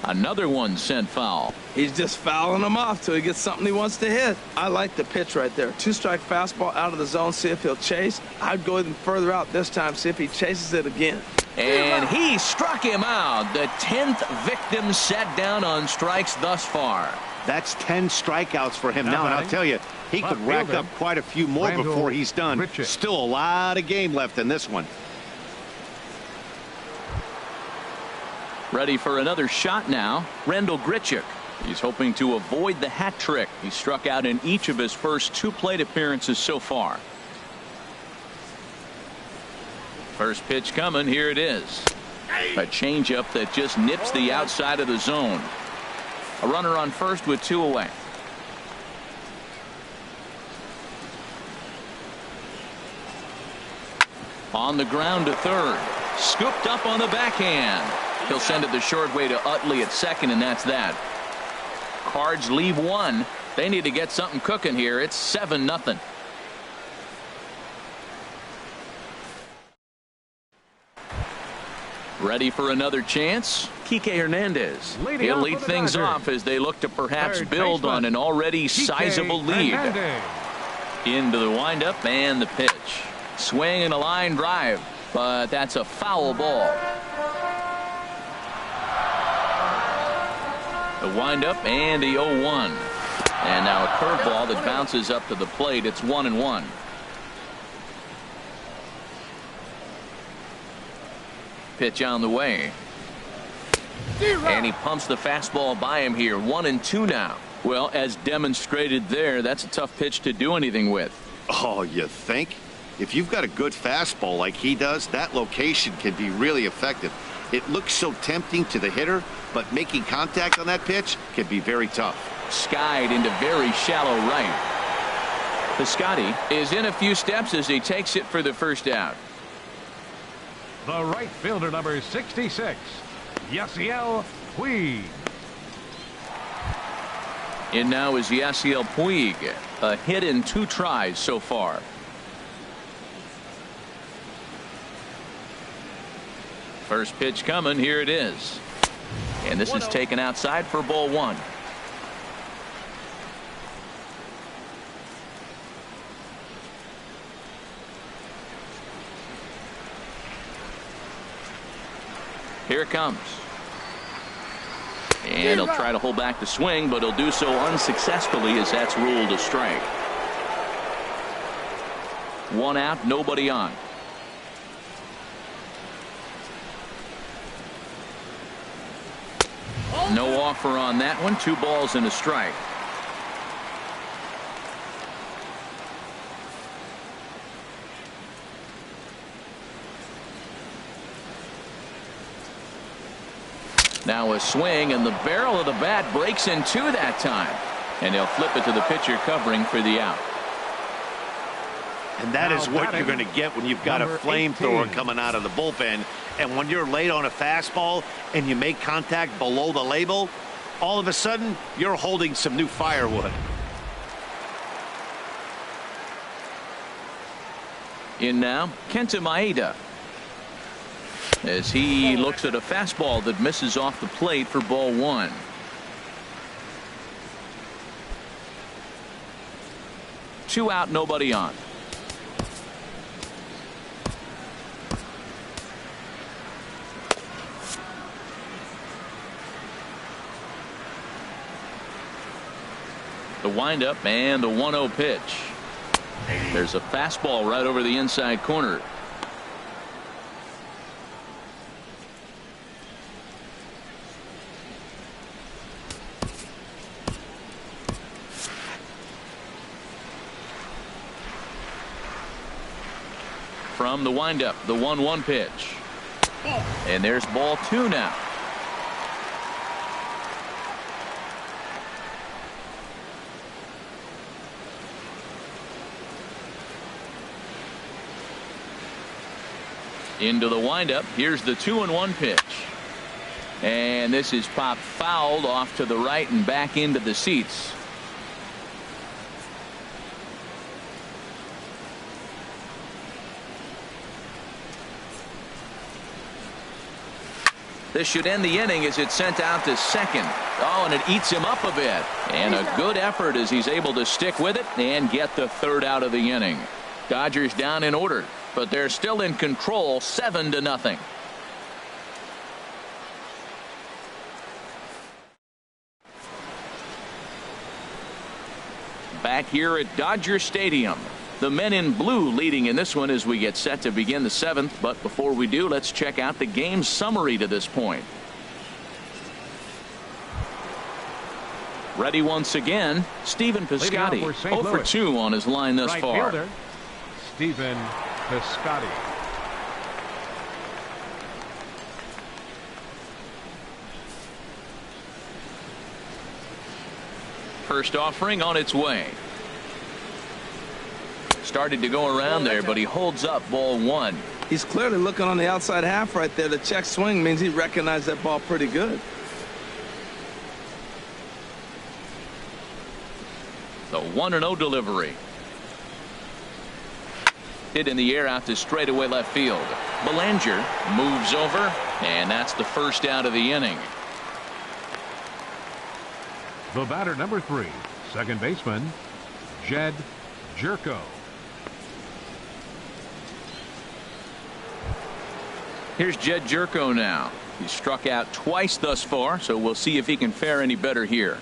Another one sent foul. He's just fouling them off till he gets something he wants to hit. I like the pitch right there. 2-strike fastball out of the zone. See if he'll chase. I'd go even further out this time. See if he chases it again. And he struck him out. The 10th victim set down on strikes thus far. That's 10 strikeouts for him now, and I'll tell you, he could rack up quite a few more before he's done. Still a lot of game left in this one. Ready for another shot now. Randall Grichuk. He's hoping to avoid the hat trick. He struck out in each of his first 2 plate appearances so far. First pitch coming. Here it is. A changeup that just nips the outside of the zone. A runner on first with 2 away. On the ground to third. Scooped up on the backhand. He'll send it the short way to Utley at second, and that's that. Cards leave 1. They need to get something cooking here. It's 7-0. Ready for another chance? Kike Hernandez. He'll lead things off as they look to perhaps build on an already sizable lead. Into the windup and the pitch. Swing and a line drive, but that's a foul ball. The windup and the 0-1. And now a curveball that bounces up to the plate. It's 1-1. Pitch on the way. And he pumps the fastball by him here. 1-2 now. Well, as demonstrated there, that's a tough pitch to do anything with. Oh, you think? If you've got a good fastball like he does, that location can be really effective. It looks so tempting to the hitter, but making contact on that pitch can be very tough. Skied into very shallow right. Piscotty is in a few steps as he takes it for the first out. The right fielder, number 66, Yasiel Puig. In now is Yasiel Puig. A hit in 2 tries so far. First pitch coming. Here it is. And this is taken outside for ball 1. Here it comes. And he'll try to hold back the swing, but he'll do so unsuccessfully as that's ruled a strike. 1 out, nobody on. No offer on that one. 2 balls and a strike. Now a swing, and the barrel of the bat breaks in 2 that time. And he'll flip it to the pitcher covering for the out. And that is what you're going to get when you've got a flamethrower coming out of the bullpen. And when you're late on a fastball and you make contact below the label, all of a sudden you're holding some new firewood. In now, Kenta Maeda, as he looks at a fastball that misses off the plate for ball 1. Two out, nobody on. The windup and the 1-0 pitch. There's a fastball right over the inside corner. From the windup, the 1-1 pitch. And there's ball 2 now. Into the windup. Here's the 2-1 pitch. And this is popped fouled off to the right and back into the seats. This should end the inning as it's sent out to second. Oh, and it eats him up a bit. And a good effort as he's able to stick with it and get the third out of the inning. Dodgers down in order, but they're still in control, 7-0. Back here at Dodger Stadium. The men in blue leading in this one as we get set to begin the 7th. But before we do, let's check out the game summary to this point. Ready once again, Stephen Piscotty. 0 for 2 on his line thus far. Fielder, Stephen Piscotty. First offering on its way. Started to go around there, but he holds up ball 1. He's clearly looking on the outside half right there. The check swing means he recognized that ball pretty good. The 1-0 delivery. Hit in the air out to straightaway left field. Belanger moves over, and that's the first out of the inning. The batter, number 3, second baseman, Jed Jerko. Here's Jed Jerko now. He's struck out twice thus far, so we'll see if he can fare any better here.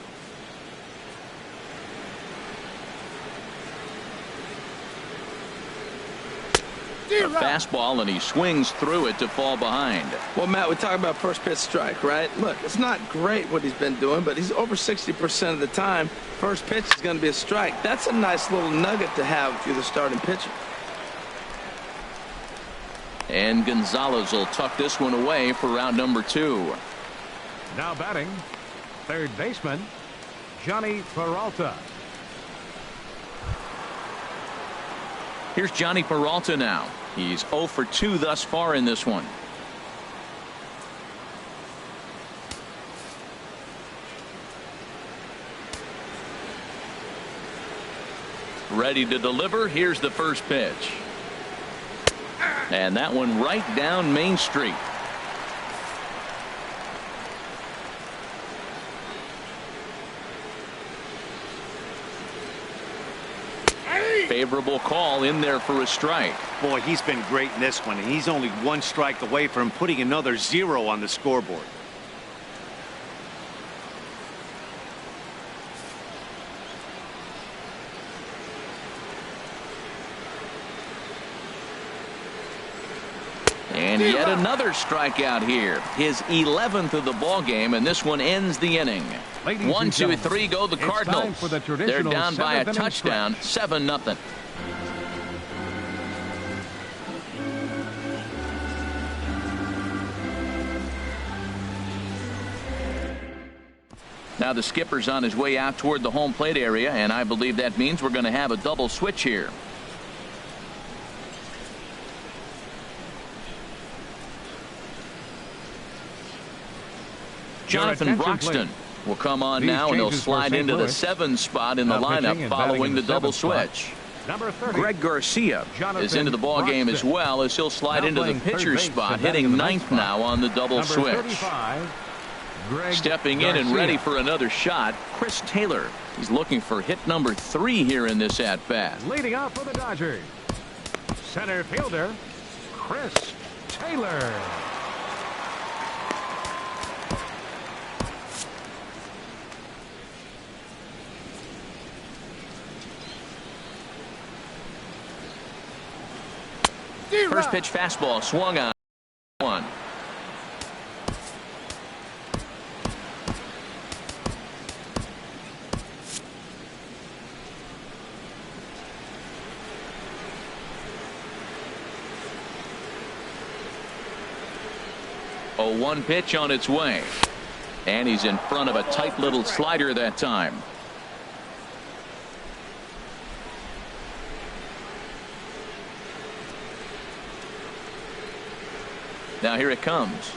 A fastball, and he swings through it to fall behind. Well, Matt, we talk about first pitch strike, right? Look, it's not great what he's been doing, but he's over 60% of the time. First pitch is going to be a strike. That's a nice little nugget to have if you're the starting pitcher. And Gonzalez will tuck this one away for round number 2. Now batting, third baseman, Johnny Peralta. Here's Johnny Peralta now. He's 0 for 2 thus far in this one. Ready to deliver. Here's the first pitch. And that one right down Main Street. Favorable call in there for a strike. Boy, he's been great in this one, and he's only 1 strike away from putting another 0 on the scoreboard. And yet another strikeout here. His 11th of the ball game, and this one ends the inning. 1, 2, 3 go the Cardinals. They're down by a touchdown, 7-0. Now the skipper's on his way out toward the home plate area, and I believe that means we're going to have a double switch here. Jonathan Broxton will come on now, and he'll slide into the 7 spot in the lineup following the double switch. Greg Garcia is into the ball game as well, as he'll slide into the pitcher's spot, hitting 9th now on the double switch. Stepping in and ready for another shot, Chris Taylor. He's looking for hit number 3 here in this at-bat. Leading off for the Dodgers, center fielder Chris Taylor. First pitch fastball swung on. 1. A 1 pitch on its way. And he's in front of a tight little slider that time. Now here it comes.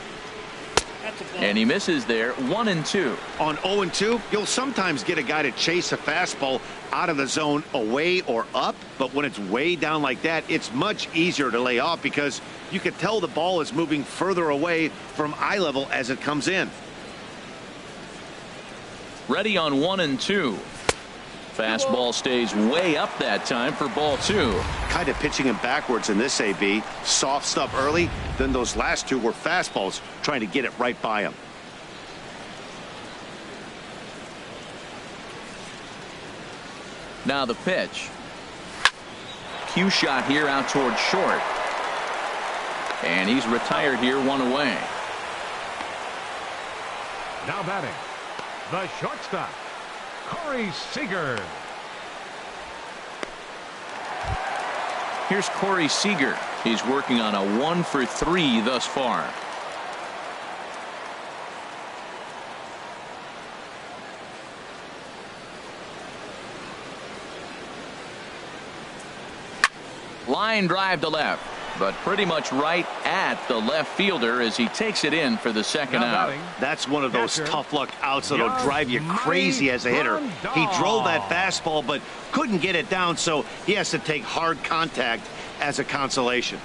And he misses there. 1-2. On 0-2, you'll sometimes get a guy to chase a fastball out of the zone away or up. But when it's way down like that, it's much easier to lay off because you can tell the ball is moving further away from eye level as it comes in. Ready on 1-2. Fastball stays way up that time for ball 2. Kind of pitching him backwards in this AB. Soft stuff early, then those last 2 were fastballs trying to get it right by him. Now the pitch. Cue shot here out towards short. And he's retired here, 1 away. Now batting, the shortstop, Corey Seager. Here's Corey Seager. He's working on a 1-for-3 thus far. Line drive to left, but pretty much right at the left fielder as he takes it in for the second out. That's one of those tough luck outs that'll drive you crazy as a hitter. He drove that fastball but couldn't get it down, so he has to take hard contact as a consolation.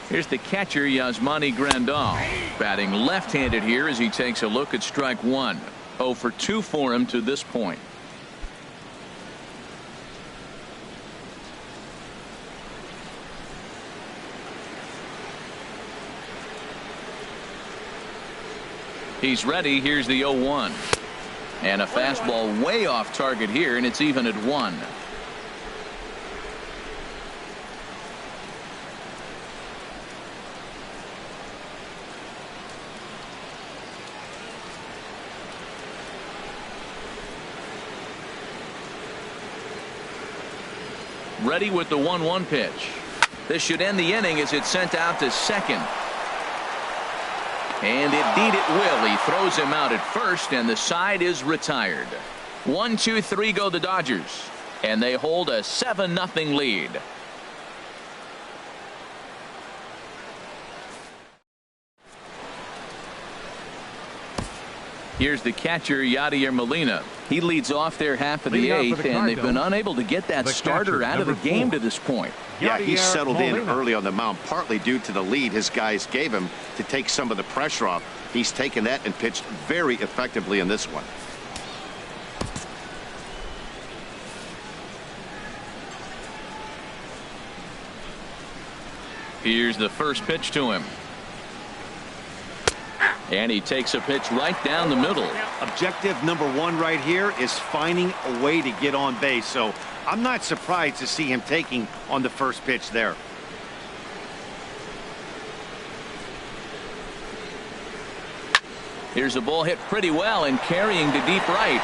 Here's the catcher, Yasmani Grandal, batting left-handed here as he takes a look at strike 1. 0-for-2 for him to this point. He's ready. Here's the 0-1. And a fastball way off target here, and it's even at 1. Ready with the 1-1 pitch. This should end the inning as it's sent out to second. And indeed it will. He throws him out at first, and the side is retired. 1-2-3 go the Dodgers, and they hold a 7-0 lead. Here's the catcher, Yadier Molina. He leads off their half of the 8th, and they've been unable to get that starter out of the game to this point. Yeah, he settled in early on the mound, partly due to the lead his guys gave him to take some of the pressure off. He's taken that and pitched very effectively in this one. Here's the first pitch to him. And he takes a pitch right down the middle. Objective number 1 right here is finding a way to get on base. So I'm not surprised to see him taking on the first pitch there. Here's a ball hit pretty well and carrying to deep right.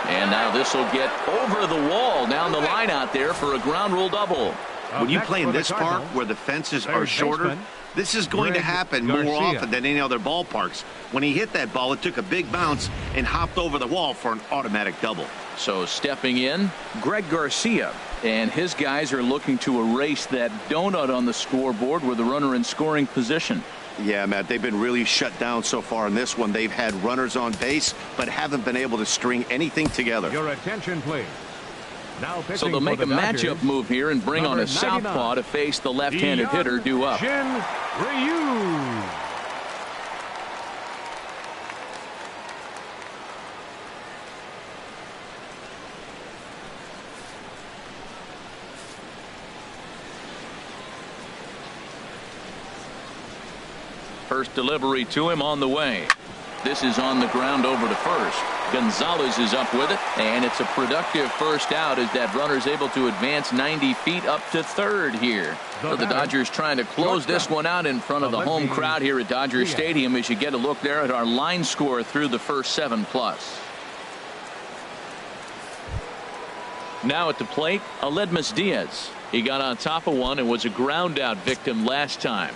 And now this will get over the wall down the line out there for a ground rule double. When you play in this park where the fences are shorter, this is going to happen more often than any other ballparks. When he hit that ball, it took a big bounce and hopped over the wall for an automatic double. So stepping in, Greg Garcia, and his guys are looking to erase that donut on the scoreboard with the runner in scoring position. Yeah, Matt, they've been really shut down so far in this one. They've had runners on base, but haven't been able to string anything together. Your attention, please. Now so they'll make a matchup move here and bring on a southpaw to face the left-handed hitter due up. Jin Ryu. First delivery to him on the way. This is on the ground over to first. Gonzalez is up with it, and it's a productive first out as that runner's able to advance 90 feet up to third here. So the Dodgers trying to close this one out in front of the home crowd here at Dodger Stadium as you get a look there at our line score through the first 7+. Now at the plate, Aledmys Diaz. He got on top of one and was a ground out victim last time.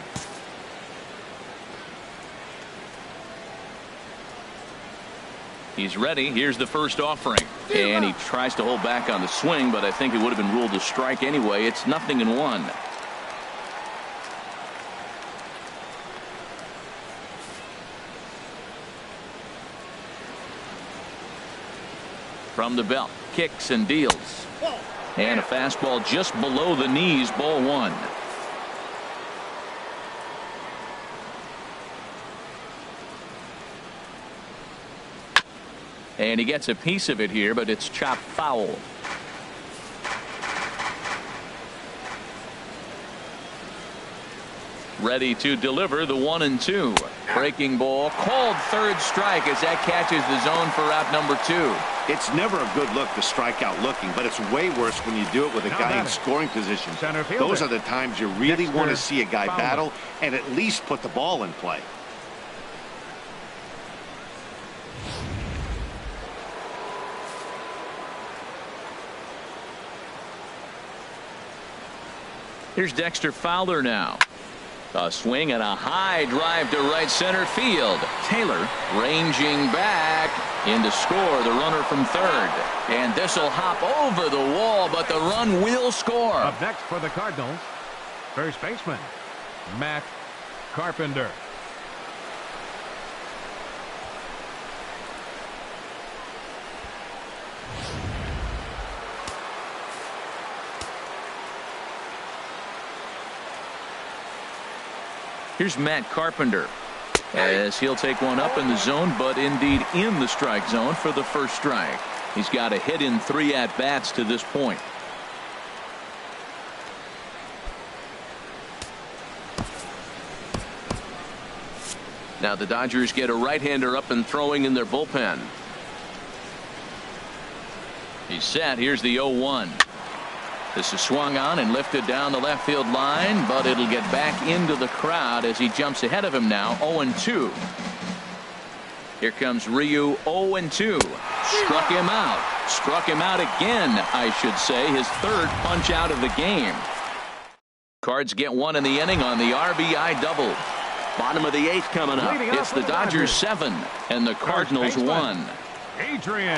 He's ready. Here's the first offering. And he tries to hold back on the swing, but I think it would have been ruled a strike anyway. It's 0-1. From the belt, kicks and deals. And a fastball just below the knees, ball one. And he gets a piece of it here, but it's chopped foul. Ready to deliver the 1-2. Breaking ball called third strike as that catches the zone for out number 2. It's never a good look to strike out looking, but it's way worse when you do it with a guy in scoring position. Those are the times you really want to see a guy battle and at least put the ball in play. Here's Dexter Fowler now. A swing and a high drive to right center field. Taylor ranging back in to score the runner from third. And this will hop over the wall, but the run will score. Up next for the Cardinals, first baseman, Matt Carpenter. Here's Matt Carpenter as he'll take one up in the zone, but indeed in the strike zone for the first strike. He's got a hit in 3 at-bats to this point. Now the Dodgers get a right-hander up and throwing in their bullpen. He's set. Here's the 0-1. This is swung on and lifted down the left field line, but it'll get back into the crowd as he jumps ahead of him now. 0-2. Here comes Ryu. 0-2. Struck him out. Struck him out again, I should say. His third punch out of the game. Cards get one in the inning on the RBI double. Bottom of the 8th coming up. It's the Dodgers 7 and the Cardinals 1. Adrian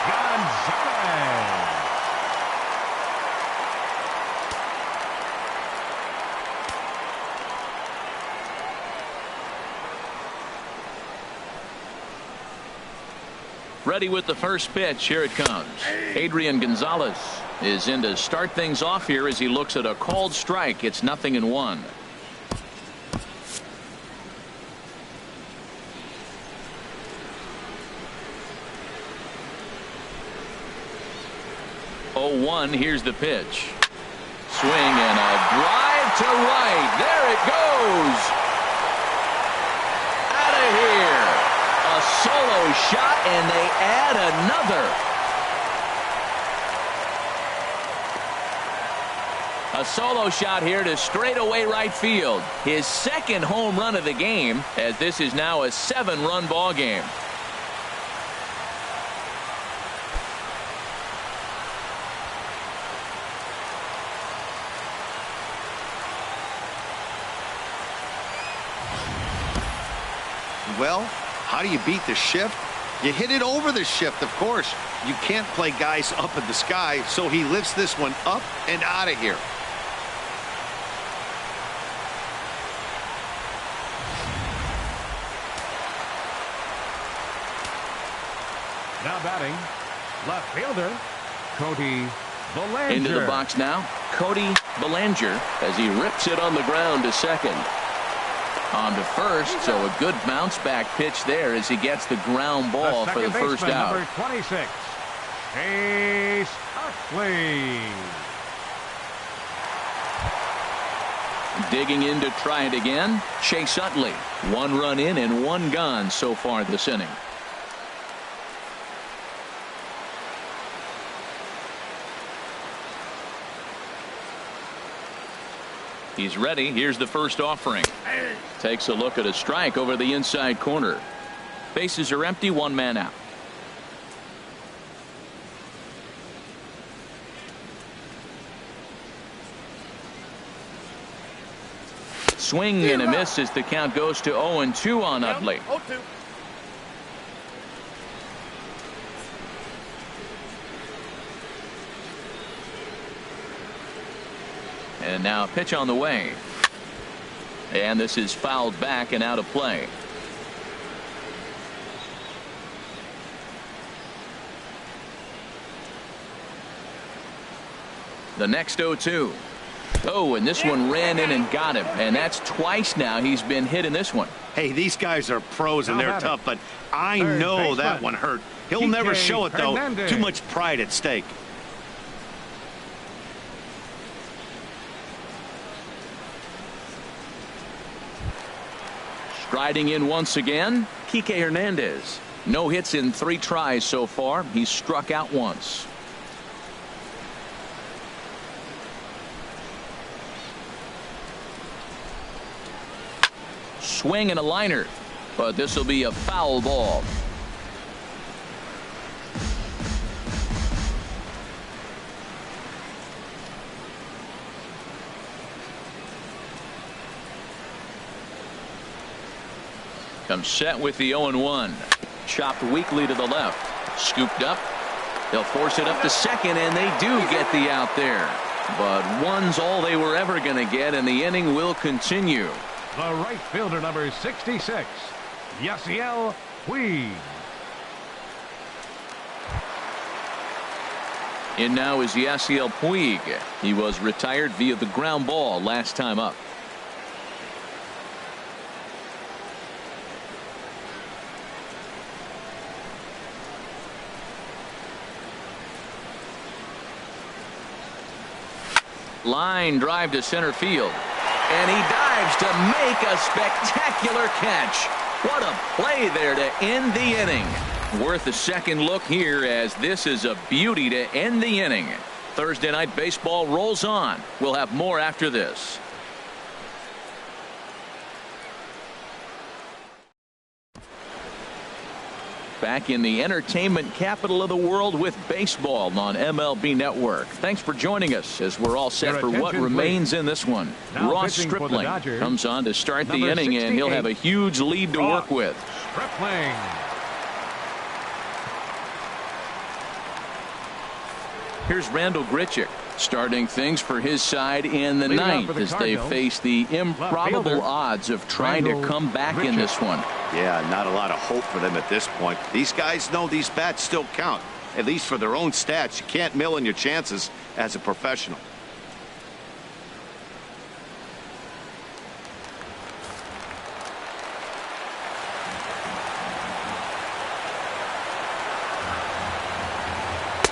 Gonzalez. Ready with the first pitch. Here it comes. Adrian Gonzalez is in to start things off here as he looks at a called strike. It's 0-1. Here's the pitch. Swing and a drive to right. There it goes. Out of here. A solo shot, and they add another. A solo shot here to straightaway right field. His second home run of the game, as this is now a 7-run ball game. Well, how do you beat the shift? You hit it over the shift, of course. You can't play guys up in the sky, so he lifts this one up and out of here. Now batting, left fielder, Cody Bellinger. Into the box now, Cody Bellinger as he rips it on the ground to second. On to first, so a good bounce back pitch there as he gets the ground ball for the first out. Number 26, Chase Utley. Digging in to try it again, Chase Utley. 1 run in and 1 gone so far this inning. He's ready. Here's the first offering. Takes a look at a strike over the inside corner. Bases are empty, 1 man out. Swing and a miss as the count goes to 0-2 on Utley. And now a pitch on the way. And this is fouled back and out of play. The next 0-2. Oh, and this one ran in and got him. And that's twice now he's been hit in this one. Hey, these guys are pros and they're tough, but I know that one hurt. He'll never show it, though. Too much pride at stake. Striding in once again, Kike Hernandez. No hits in 3 tries so far. He's struck out once. Swing and a liner, but this will be a foul ball. Comes set with the 0-1. Chopped weakly to the left. Scooped up. They'll force it up to second, and they do get the out there. But 1's all they were ever going to get, and the inning will continue. The right fielder, number 66, STL. In now is Yasiel Puig. He was retired via the ground ball last time up. Line drive to center field. And he dives to make a spectacular catch. What a play there to end the inning. Worth a second look here, as this is a beauty to end the inning. Thursday Night Baseball rolls on. We'll have more after this. Back in the entertainment capital of the world with baseball on MLB Network. Thanks for joining us as we're all set for what remains in this one. Ross Stripling comes on to start the inning, and he'll have a huge lead to work with. Stripling. Here's Randall Grichuk starting things for his side in the ninth as they face the improbable odds of trying to come back in this one. Yeah, not a lot of hope for them at this point. These guys know these bats still count, at least for their own stats. You can't mill in your chances as a professional.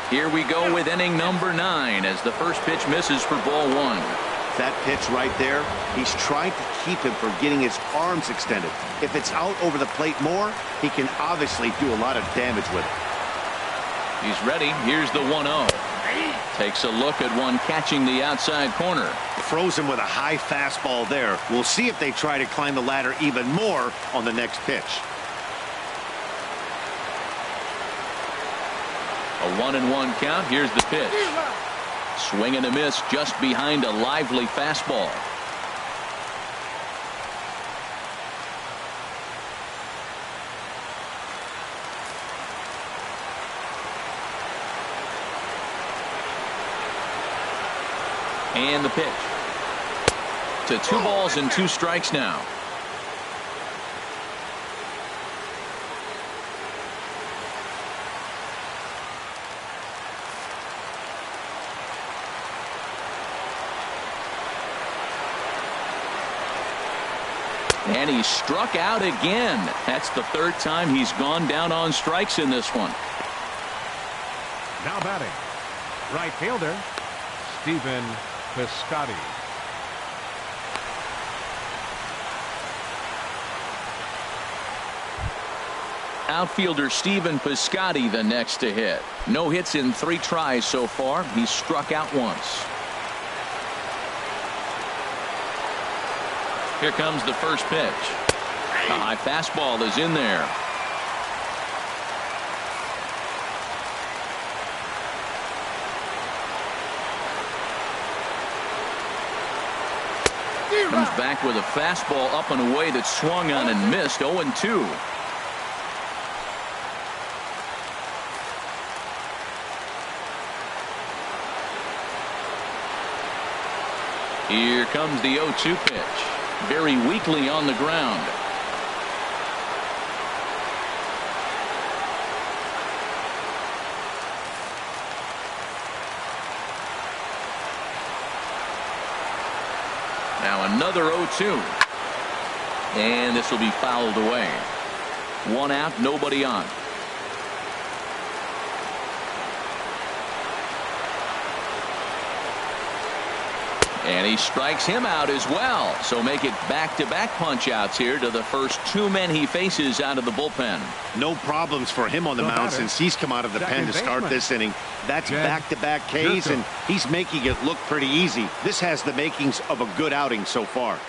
Here we go with inning number 9 as the first pitch misses for ball 1. That pitch right there, he's trying to keep him from getting his arms extended. If it's out over the plate more, he can obviously do a lot of damage with it. He's ready. Here's the 1-0. Takes a look at one catching the outside corner. Froze him with a high fastball there. We'll see if they try to climb the ladder even more on the next pitch. A 1-1 count. Here's the pitch. Swing and a miss just behind a lively fastball. And the pitch. To 2 balls and 2 strikes now. And he struck out again. That's the 3rd time he's gone down on strikes in this one. Now batting, right fielder, Stephen Piscotty. Outfielder Stephen Piscotty the next to hit. No hits in 3 tries so far. He's struck out once. Here comes the first pitch. The high fastball is in there. Comes back with a fastball up and away that swung on and missed. 0-2. Here comes the 0-2 pitch. Very weakly on the ground. Now another 0-2. And this will be fouled away. 1 out, nobody on. And he strikes him out as well. So make it back-to-back punch-outs here to the first 2 men he faces out of the bullpen. No problems for him on the mound since he's come out of the pen to start this inning. That's back-to-back Ks, and he's making it look pretty easy. This has the makings of a good outing so far.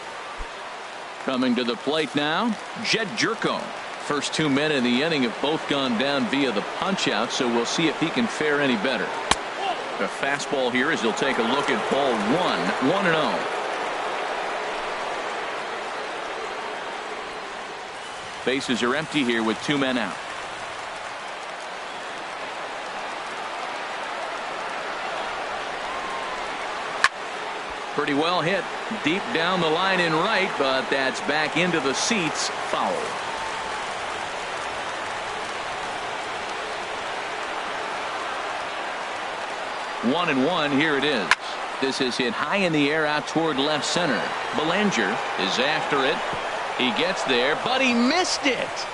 Coming to the plate now, Jed Jerko. First 2 men in the inning have both gone down via the punch-out, so we'll see if he can fare any better. A fastball here as he'll take a look at ball 1. 1-0. Bases are empty here with 2 men out. Pretty well hit deep down the line in right, but that's back into the seats. Foul. 1-1. Here it is. This is hit high in the air out toward left center. Belanger is after it. He gets there, but he missed it.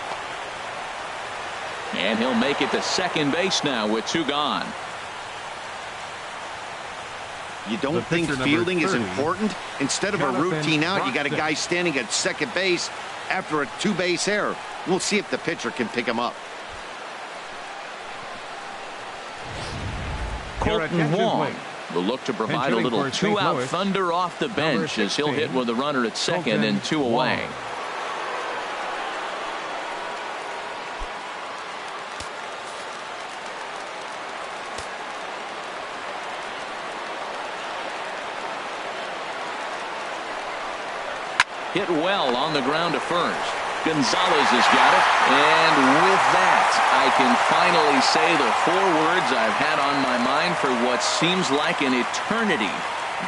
And he'll make it to second base now with 2 gone. You don't think fielding is important? Instead of a routine out, you got a guy standing at second base after a 2-base error. We'll see if the pitcher can pick him up. Colton Wong will look to provide a little 2-out thunder off the bench as he'll hit with a runner at second and 2 away. Hit well on the ground to first. Gonzalez has got it, and with that I can finally say the 4 words I've had on my mind for what seems like an eternity.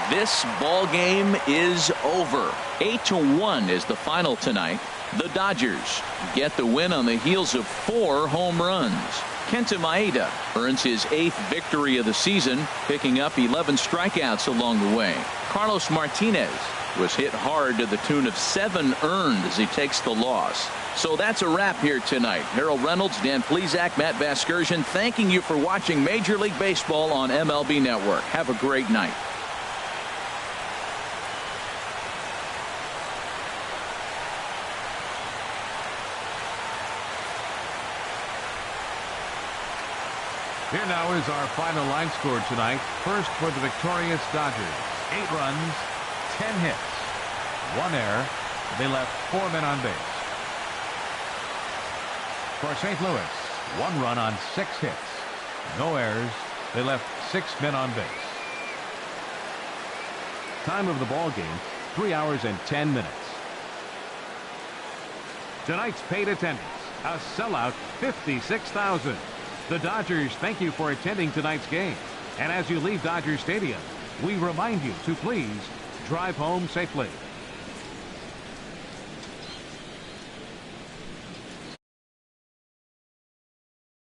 This ball game is over. 8-1 is the final tonight. The Dodgers get the win on the heels of 4 home runs. Kenta Maeda earns his 8th victory of the season, picking up 11 strikeouts along the way. Carlos Martinez was hit hard to the tune of 7 earned as he takes the loss. So that's a wrap here tonight. Harold Reynolds, Dan Plesac, Matt Vasgersian, thanking you for watching Major League Baseball on MLB Network. Have a great night. Here now is our final line score tonight. First for the victorious Dodgers. 8 runs, 10 hits, 1 error. They left 4 men on base. For St. Louis, 1 run on 6 hits, no errors. They left 6 men on base. Time of the ball game, 3 hours and 10 minutes. Tonight's paid attendance, a sellout 56,000. The Dodgers thank you for attending tonight's game. And as you leave Dodger Stadium, we remind you to please drive home safely.